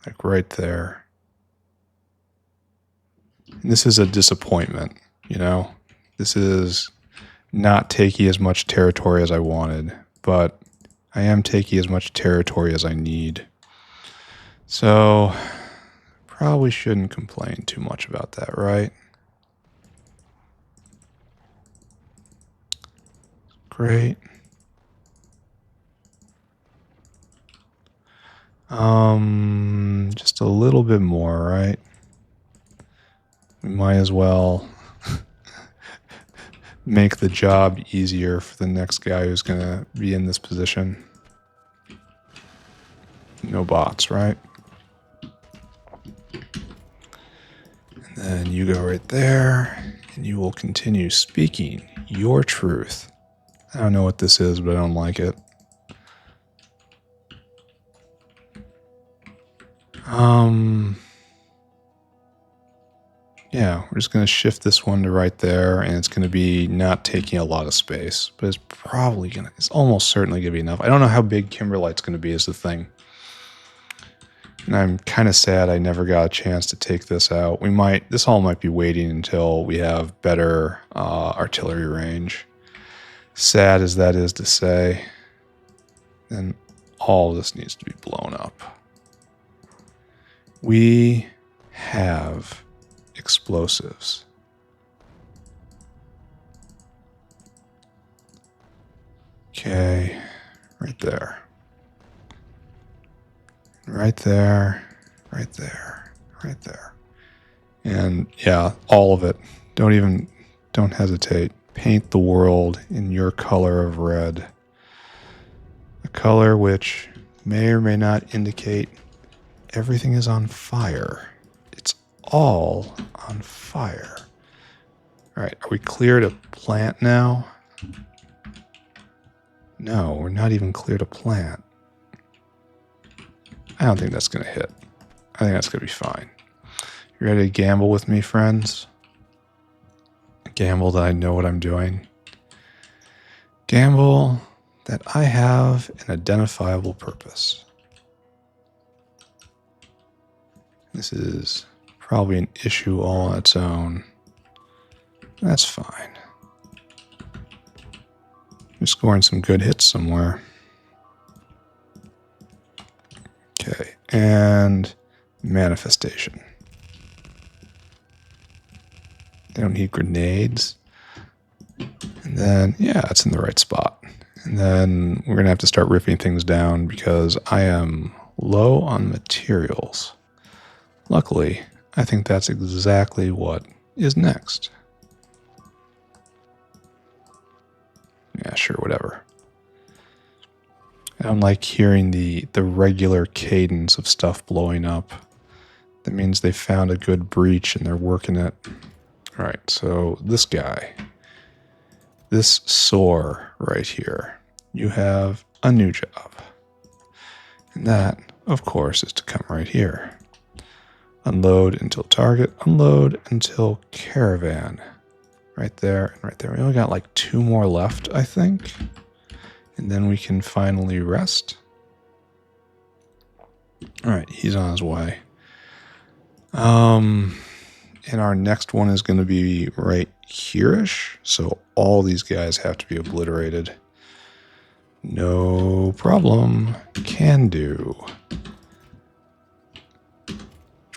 Like right there. And this is a disappointment, you know? This is not taking as much territory as I wanted, but I am taking as much territory as I need. So, probably shouldn't complain too much about that, right? Great. Just a little bit more, right? We might as well make the job easier for the next guy who's going to be in this position. No bots, right? And then you go right there, and you will continue speaking your truth. I don't know what this is, but I don't like it. Yeah, we're just going to shift this one to right there, and it's going to be not taking a lot of space, but it's almost certainly going to be enough. I don't know how big Kimberlite's going to be is the thing. And I'm kind of sad I never got a chance to take this out. This hall might be waiting until we have better artillery range. Sad as that is to say, then all of this needs to be blown up. We have explosives. Okay, right there. Right there, right there, right there. And yeah, all of it. Don't hesitate. Paint the world in your color of red. A color which may or may not indicate everything is on fire. It's all on fire. All right, are we clear to plant now? No, we're not even clear to plant. I don't think that's going to hit. I think that's going to be fine. You ready to gamble with me, friends? Gamble that I know what I'm doing. Gamble that I have an identifiable purpose. This is probably an issue all on its own. That's fine. I'm scoring some good hits somewhere. Okay, and manifestation. They don't need grenades. And then, yeah, it's in the right spot. And then we're going to have to start ripping things down because I am low on materials. Luckily, I think that's exactly what is next. Yeah, sure, whatever. I don't like hearing the regular cadence of stuff blowing up. That means they found a good breach and they're working it. All right, so this guy, this SOAR right here, you have a new job. And that, of course, is to come right here. Unload until target, unload until caravan. Right there and right there. We only got like 2 more left, I think. And then we can finally rest. All right, he's on his way. And our next one is going to be right here-ish. So all these guys have to be obliterated. No problem. Can do.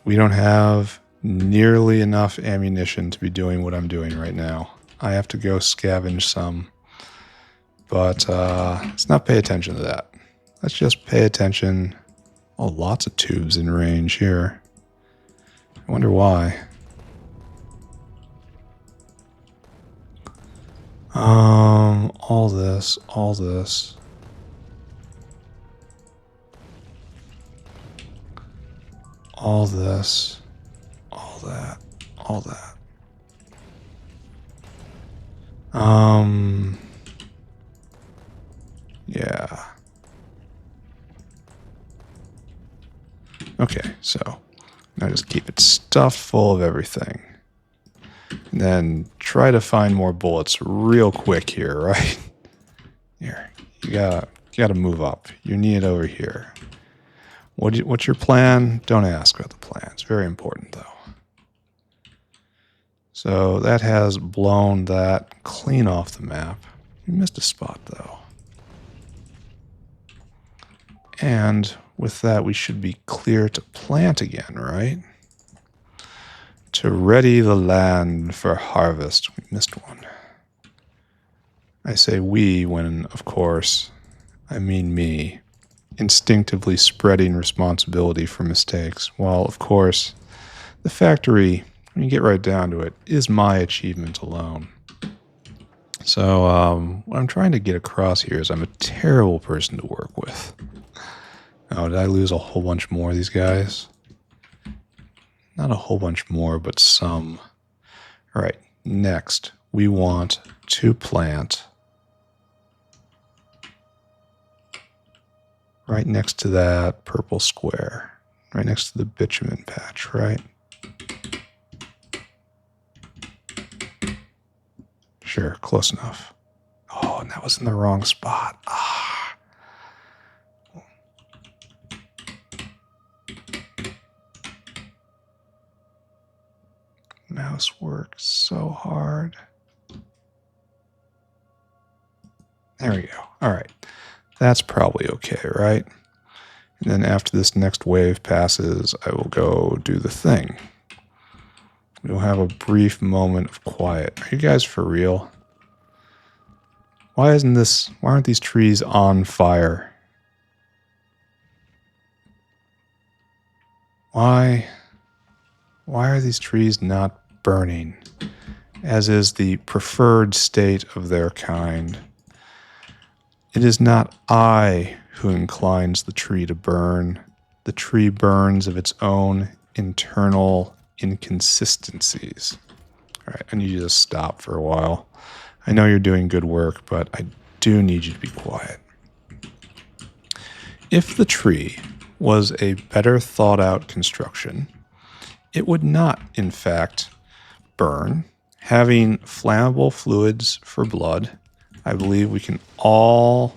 We don't have nearly enough ammunition to be doing what I'm doing right now. I have to go scavenge some. But let's not pay attention to that. Let's just pay attention. Oh, lots of tubes in range here. I wonder why. All this, all this. All this, all that, all that. Yeah. Okay, so now just keep it stuffed full of everything. And then try to find more bullets real quick here, right? Here, you gotta move up. You need it over here. What's your plan? Don't ask about the plan. It's very important, though. So that has blown that clean off the map. You missed a spot, though. And with that, we should be clear to plant again, right? To ready the land for harvest. We missed one. I say we when, of course, I mean me. Instinctively spreading responsibility for mistakes, while, of course, the factory, when you get right down to it, is my achievement alone. So what I'm trying to get across here is I'm a terrible person to work with. Oh, did I lose a whole bunch more of these guys? Not a whole bunch more, but some. All right, next we want to plant right next to that purple square, right next to the bitumen patch, right? Sure, close enough. Oh, and that was in the wrong spot. Ah. Mouse works so hard. There we go. All right. That's probably okay, right? And then after this next wave passes, I will go do the thing. We'll have a brief moment of quiet. Are you guys for real? Why aren't these trees on fire? Why are these trees not burning, as is the preferred state of their kind? It is not I who inclines the tree to burn. The tree burns of its own internal inconsistencies. All right, I need you to stop for a while. I know you're doing good work, but I do need you to be quiet. If the tree was a better thought out construction, it would not, in fact, burn. Having flammable fluids for blood, I believe we can all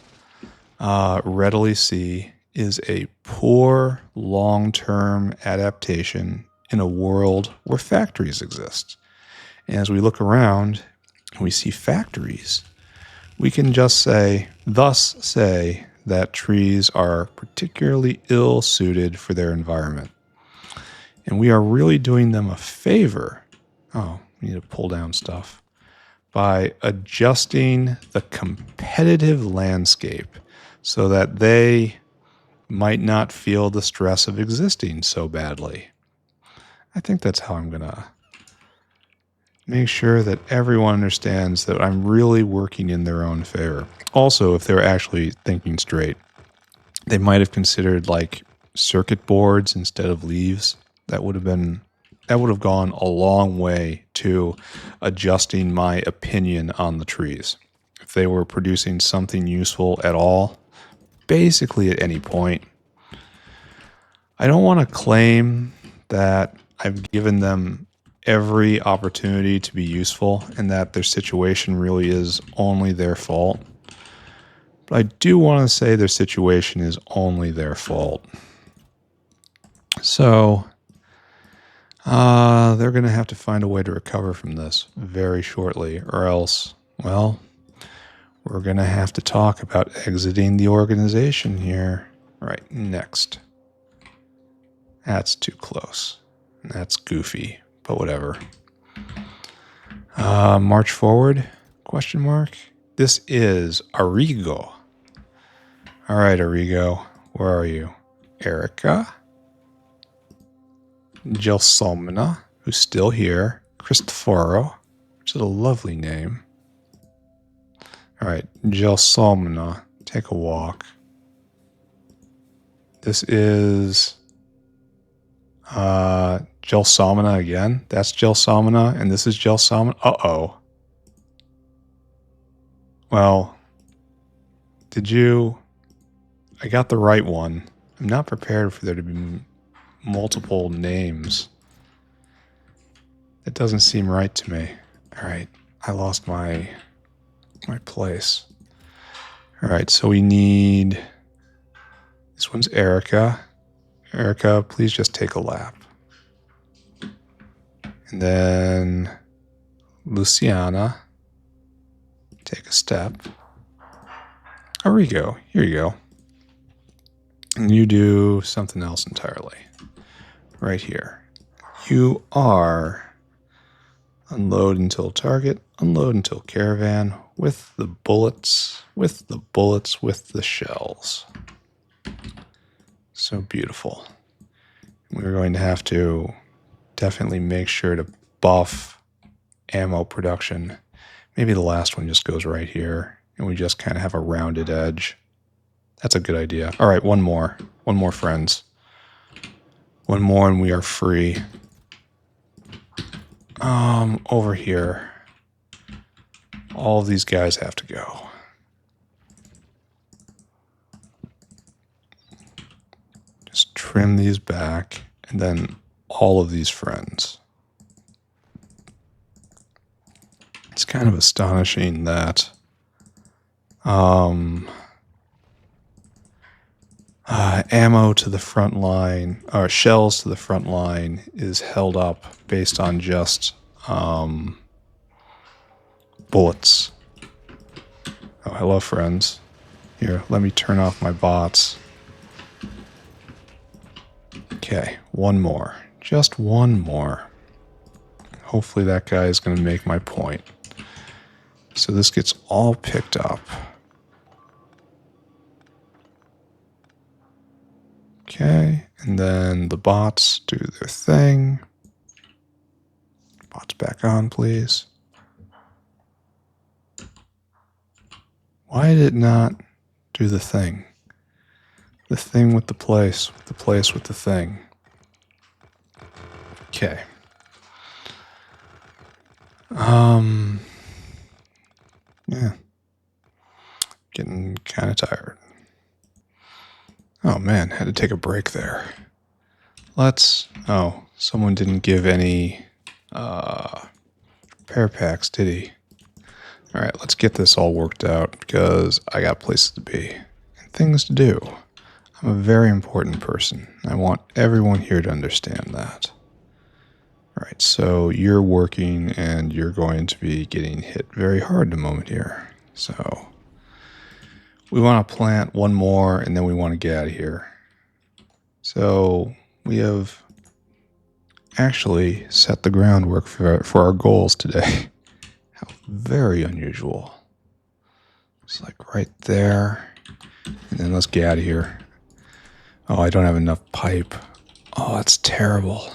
readily see, is a poor long-term adaptation in a world where factories exist. And as we look around and we see factories, we can just thus say that trees are particularly ill-suited for their environment. And we are really doing them a favor. Oh, we need to pull down stuff. By adjusting the competitive landscape so that they might not feel the stress of existing so badly. I think that's how I'm going to make sure that everyone understands that I'm really working in their own favor. Also, if they're actually thinking straight, they might have considered like circuit boards instead of leaves. That would have gone a long way to adjusting my opinion on the trees. If they were producing something useful at all, basically at any point. I don't want to claim that I've given them every opportunity to be useful and that their situation really is only their fault. But I do want to say their situation is only their fault. So they're going to have to find a way to recover from this very shortly, or else, well, we're going to have to talk about exiting the organization here. All right, next. That's too close. That's goofy, but whatever. March forward, question mark. This is Arrigo. All right, Arrigo, where are you? Erica. Gelsomina, who's still here. Cristoforo, which is a lovely name. All right, Gelsomina, take a walk. This is Gelsomina again. That's Gelsomina, and this is Gelsomina. Uh-oh. Well, I got the right one. I'm not prepared for there to be multiple names. It doesn't seem right to me. All right, I lost my place. All right, so we need... This one's Erica. Erica, please just take a lap. And then Luciana, take a step. Arrigo, here you go. And you do something else entirely. Right here. You are unload until target, unload until caravan, with the bullets, with the shells. So beautiful. We're going to have to definitely make sure to buff ammo production. Maybe the last one just goes right here, and we just kind of have a rounded edge. That's a good idea. All right, one more. One more, friends. One more and we are free. Over here. All of these guys have to go. Just trim these back, and then all of these friends. It's kind of astonishing that ammo to the front line, or shells to the front line, is held up based on just bullets. Oh, hello, friends. Here, let me turn off my bots. Okay, one more. Just one more. Hopefully that guy is going to make my point. So this gets all picked up. Okay, and then the bots do their thing. Bots back on, please. Why did it not do the thing? The thing with the place with the thing. Okay. Yeah. Getting kind of tired. Oh man, had to take a break there. Oh, someone didn't give any repair packs, did he? Alright, let's get this all worked out because I got places to be and things to do. I'm a very important person. I want everyone here to understand that. Alright, so you're working and you're going to be getting hit very hard in a moment here. So we want to plant one more and then we want to get out of here. So we have actually set the groundwork for our goals today. How very unusual. It's like right there. And then let's get out of here. Oh, I don't have enough pipe. Oh, that's terrible.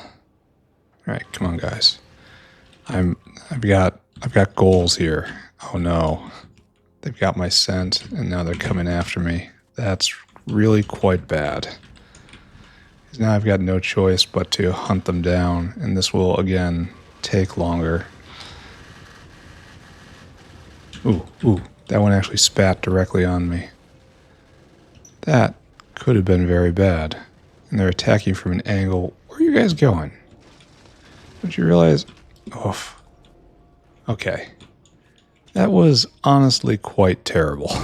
All right, come on, guys. I've got goals here. Oh no. They've got my scent and now they're coming after me. That's really quite bad. Now I've got no choice but to hunt them down, and this will again take longer. Ooh, that one actually spat directly on me. That could have been very bad. And they're attacking from an angle. Where are you guys going? Don't you realize? Oof. Okay. That was honestly quite terrible.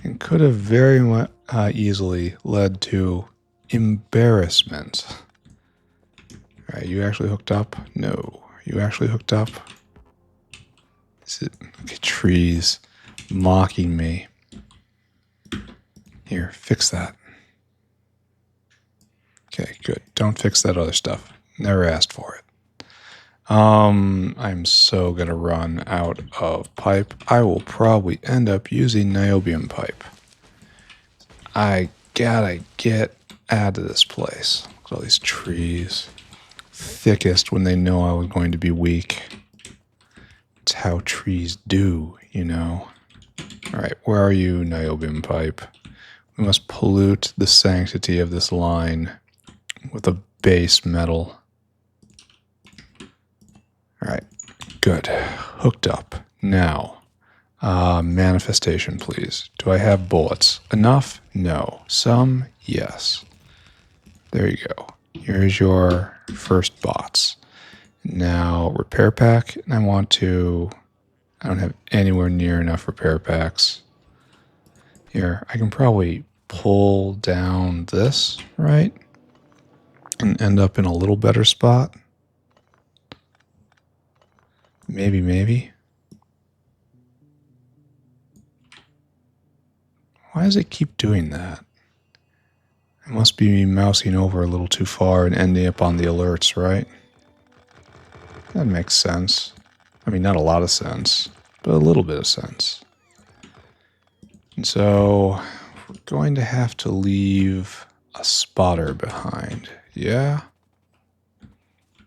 And could have very easily led to embarrassment. All right, you actually hooked up? No. Are you actually hooked up? Is it? Okay, trees mocking me. Here, fix that. Okay, good. Don't fix that other stuff. Never asked for it. I'm so gonna run out of pipe. I will probably end up using niobium pipe. I gotta get out of this place. Look at all these trees. Thickest when they know I was going to be weak. It's how trees do, you know. Alright, where are you, niobium pipe? We must pollute the sanctity of this line with a base metal. Alright, good. Hooked up. Now, manifestation, please. Do I have bullets? Enough? No. Some? Yes. There you go. Here's your first bots. Now, repair pack, and I don't have anywhere near enough repair packs. Here, I can probably pull down this, right? And end up in a little better spot. Maybe. Why does it keep doing that? I must be mousing over a little too far and ending up on the alerts, right? That makes sense. I mean, not a lot of sense, but a little bit of sense. And so, we're going to have to leave a spotter behind. Yeah?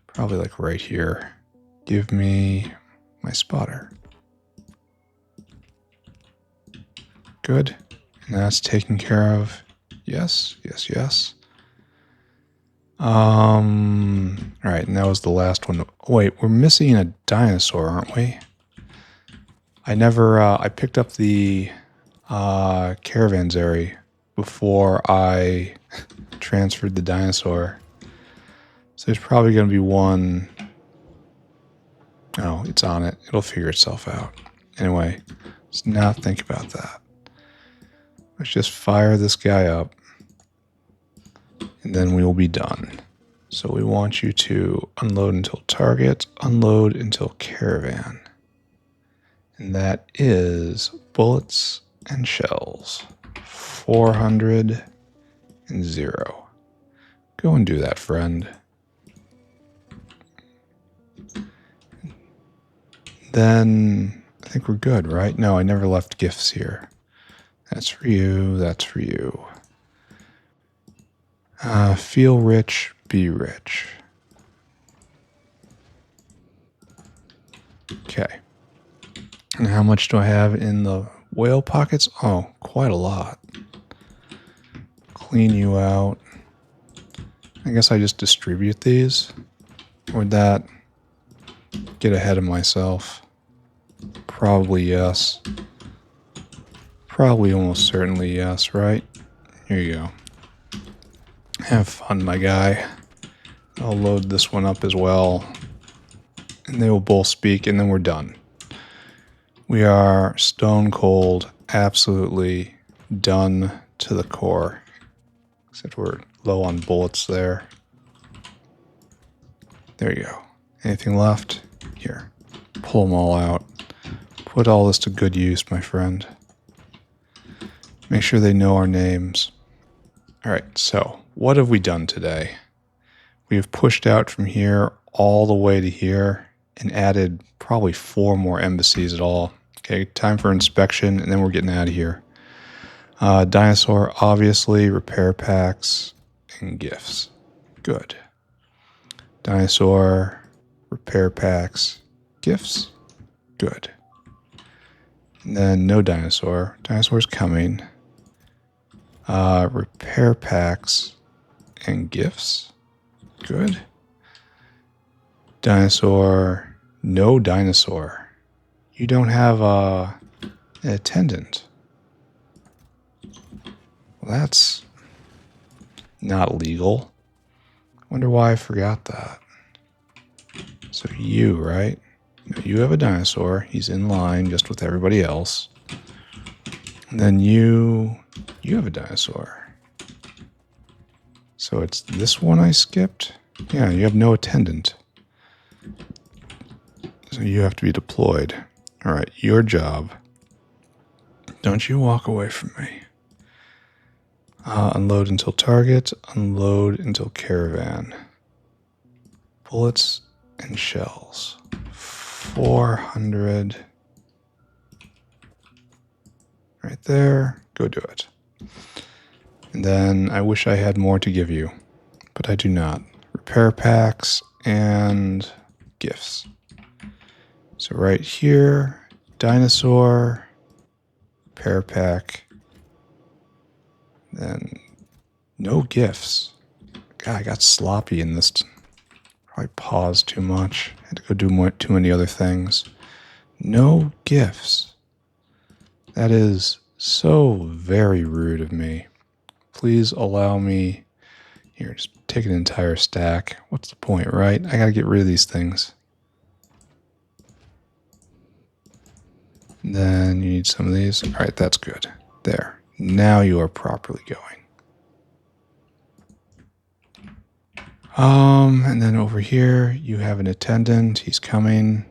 Probably like right here. Give me my spotter. Good. And that's taken care of. Yes. All right, and that was the last one. Wait, we're missing a dinosaur, aren't we? I picked up the caravanserai before I transferred the dinosaur. So there's probably going to be one. Oh, it's on it. It'll figure itself out. Anyway, let's not think about that. Let's just fire this guy up, and then we will be done. So we want you to unload until target, unload until caravan. And that is bullets and shells. 400 and 0. Go and do that, friend. Then I think we're good, right? No, I never left gifts here. That's for you. That's for you. Feel rich, be rich. Okay. And how much do I have in the whale pockets? Oh, quite a lot. Clean you out. I guess I just distribute these. Or would that get ahead of myself? Probably yes. Probably almost certainly yes, right? Here you go. Have fun, my guy. I'll load this one up as well. And they will both speak, and then we're done. We are stone cold, absolutely done to the core. Except we're low on bullets there. There you go. Anything left? Here. Pull them all out. Put all this to good use, my friend. Make sure they know our names. Alright, so what have we done today? We have pushed out from here all the way to here and added probably 4 more embassies at all. Okay, time for inspection, and then we're getting out of here. Dinosaur, obviously, repair packs, and gifts. Good. Dinosaur, repair packs, gifts. Good. And then no dinosaur. Dinosaur's coming. Repair packs and gifts. Good. Dinosaur, no dinosaur. You don't have an attendant. Well, that's not legal. I wonder why I forgot that. So you, right? You have a dinosaur. He's in line just with everybody else. And then you have a dinosaur. So it's this one I skipped? Yeah, you have no attendant. So you have to be deployed. All right, your job. Don't you walk away from me. Unload until target. Unload until caravan. Bullets and shells. 400. Right there. Go do it. And then I wish I had more to give you, but I do not. Repair packs and gifts. So right here, dinosaur, repair pack, then no gifts. God, I got sloppy in this. Probably paused too much. Had to go do too many other things. No gifts. That is so very rude of me. Please allow me. Here, just take an entire stack. What's the point, right? I gotta get rid of these things. And then you need some of these. All right, that's good. There. Now you are properly going. And then over here, you have an attendant. He's coming.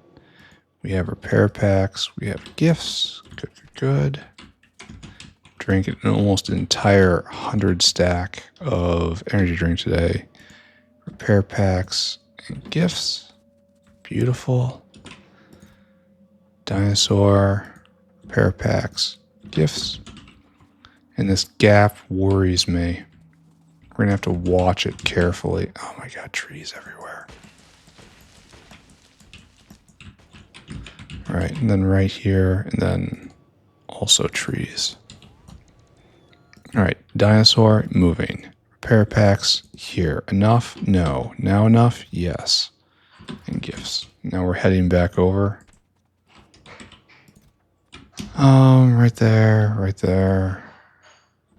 We have repair packs. We have gifts. Good, good, good. Drink an almost entire 100 stack of energy drink today. Repair packs and gifts. Beautiful. Dinosaur, repair packs, gifts. And this gap worries me. We're going to have to watch it carefully. Oh my God, trees everywhere. All right, and then right here, and then also trees. All right, dinosaur moving. Repair packs here. Enough? No. Now enough? Yes. And gifts. Now we're heading back over. Right there, right there,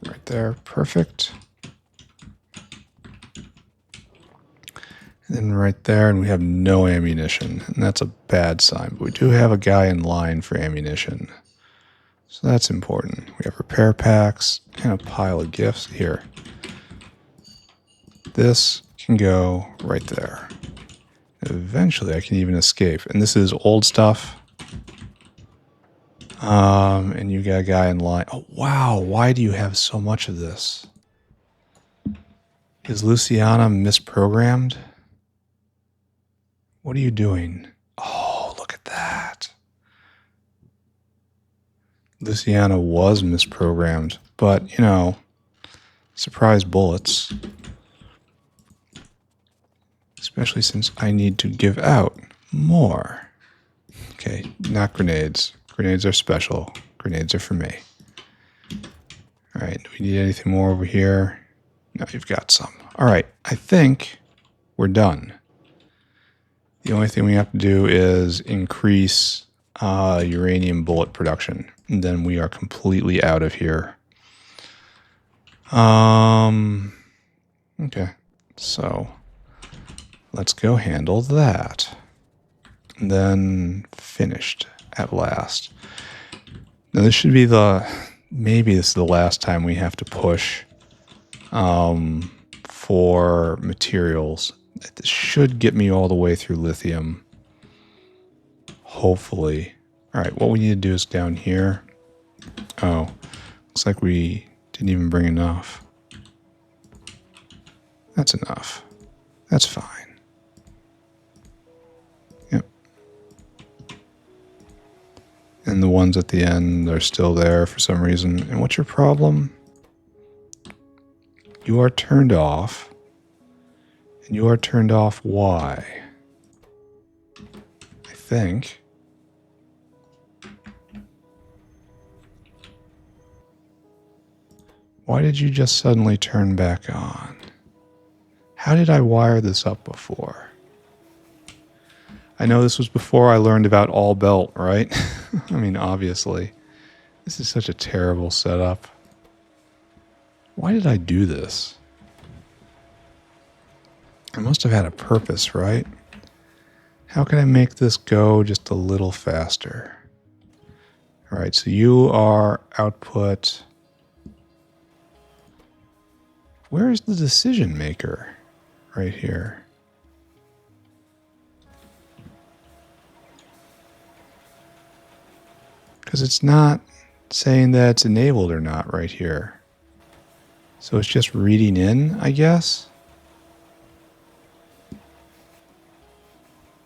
right there. Perfect. And then right there, and we have no ammunition. And that's a bad sign. But we do have a guy in line for ammunition. So that's important. We have repair packs and a pile of gifts here. This can go right there. Eventually I can even escape. And this is old stuff. And you got a guy in line. Oh, wow. Why do you have so much of this? Is Luciana misprogrammed? What are you doing? Oh, look at that. Luciana was misprogrammed, but, you know, surprise bullets. Especially since I need to give out more. Okay, not grenades. Grenades are special. Grenades are for me. Alright, do we need anything more over here? No, you've got some. Alright, I think we're done. The only thing we have to do is increase uranium bullet production. And then we are completely out of here. Okay, so let's go handle that. And then finished at last. Now this should be maybe this is the last time we have to push for materials. This should get me all the way through lithium. Hopefully. Alright, what we need to do is down here. Oh, looks like we didn't even bring enough. That's enough. That's fine. Yep. And the ones at the end are still there for some reason. And what's your problem? You are turned off. And you are turned off why? I think. Why did you just suddenly turn back on? How did I wire this up before? I know this was before I learned about all belt, right? I mean, obviously. This is such a terrible setup. Why did I do this? I must have had a purpose, right? How can I make this go just a little faster? Alright, so you are output. Where is the decision maker? Right here. Because it's not saying that it's enabled or not right here. So it's just reading in, I guess?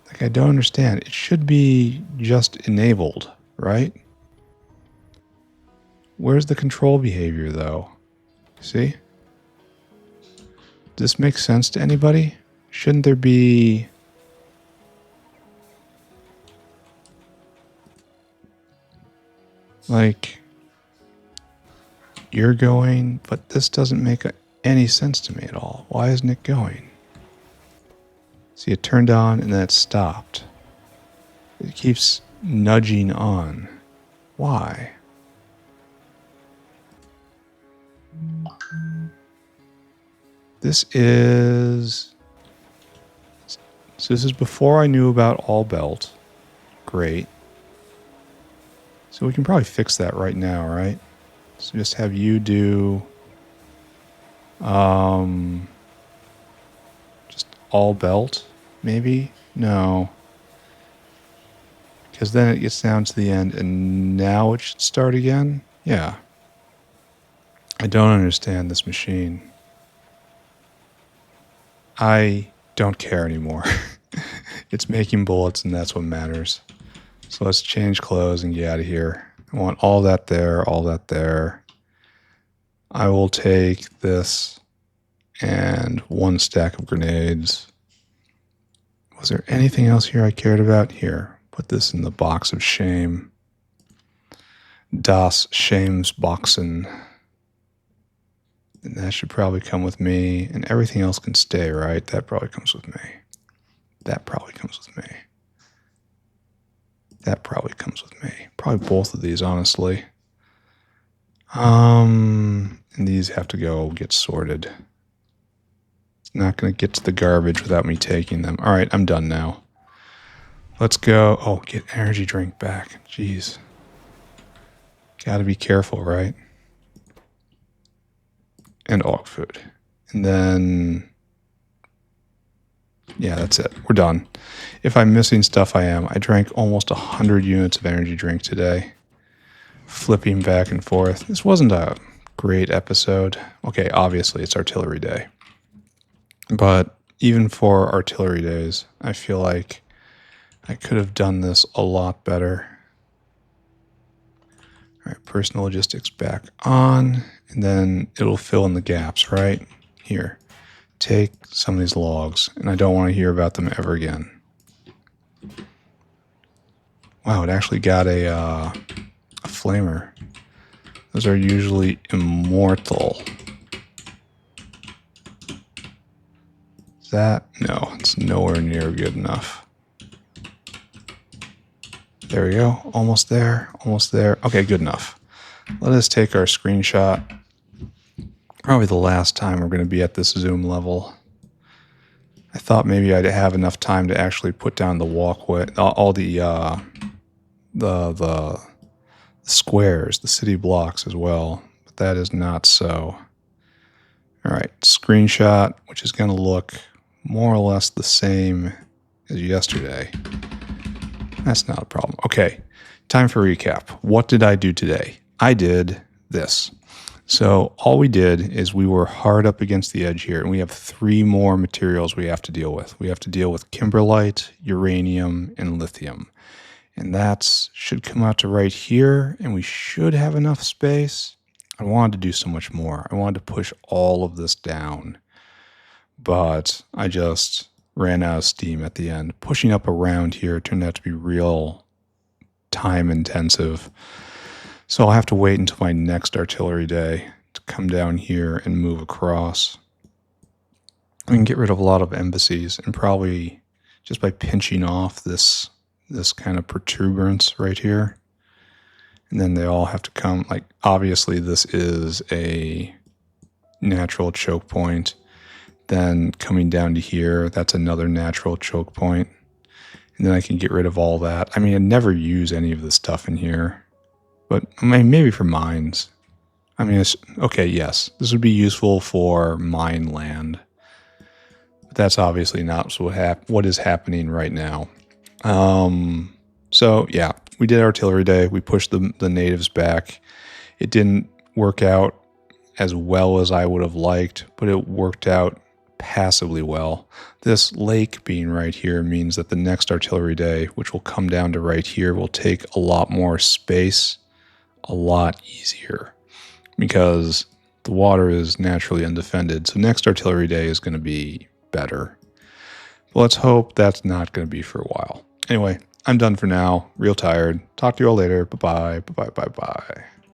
Like, I don't understand. It should be just enabled, right? Where's the control behavior, though? See? Does this make sense to anybody? Shouldn't there be... like... you're going, but this doesn't make any sense to me at all. Why isn't it going? See, it turned on and then it stopped. It keeps nudging on. Why? This is... so this is before I knew about all belt. Great. So we can probably fix that right now, right? So just have you do... just all belt, maybe? No. Because then it gets down to the end and now it should start again? Yeah. I don't understand this machine. I don't care anymore. It's making bullets and that's what matters. So let's change clothes and get out of here. I want all that there, all that there. I will take this and one stack of grenades. Was there anything else here I cared about? Here, put this in the box of shame. Das Shamesboxen. And that should probably come with me. And everything else can stay, right? That probably comes with me. That probably comes with me. That probably comes with me. Probably both of these, honestly. And these have to go get sorted. It's not going to get to the garbage without me taking them. All right, I'm done now. Let's go. Oh, get energy drink back. Jeez. Gotta be careful, right? And dog food. And then... yeah, that's it. We're done. If I'm missing stuff, I am. I drank almost 100 units of energy drink today. Flipping back and forth. This wasn't a great episode. Okay, obviously it's artillery day. But even for artillery days, I feel like I could have done this a lot better. All right, personal logistics back on. And then it'll fill in the gaps, right? Here. Take some of these logs, and I don't want to hear about them ever again. Wow, it actually got a flamer. Those are usually immortal. Is that? No, it's nowhere near good enough. There we go. Almost there. Almost there. Okay, good enough. Let us take our screenshot. Probably the last time we're going to be at this zoom level. I thought maybe I'd have enough time to actually put down the walkway, all the squares, the city blocks as well, but that is not so. All right, screenshot, which is going to look more or less the same as yesterday. That's not a problem. Okay, time for recap. What did I do today? I did this. So all we did is we were hard up against the edge here, and we have 3 more materials we have to deal with. We have to deal with kimberlite, uranium, and lithium. And that should come out to right here, and we should have enough space. I wanted to do so much more. I wanted to push all of this down, but I just ran out of steam at the end. Pushing up around here turned out to be real time intensive. So I'll have to wait until my next artillery day to come down here and move across. I can get rid of a lot of embassies, and probably just by pinching off this kind of protuberance right here. And then they all have to come, like, obviously this is a natural choke point. Then coming down to here, that's another natural choke point. And then I can get rid of all that. I mean, I never use any of this stuff in here. But I mean, maybe for mines. I mean, okay, yes, this would be useful for mine land. But that's obviously not what is happening right now. So, yeah, we did artillery day. We pushed the natives back. It didn't work out as well as I would have liked, but it worked out passably well. This lake being right here means that the next artillery day, which will come down to right here, will take a lot more space. A lot easier because the water is naturally undefended. So next artillery day is going to be better. But let's hope that's not going to be for a while. Anyway, I'm done for now. Real tired. Talk to you all later. Bye-bye. Bye-bye. Bye-bye.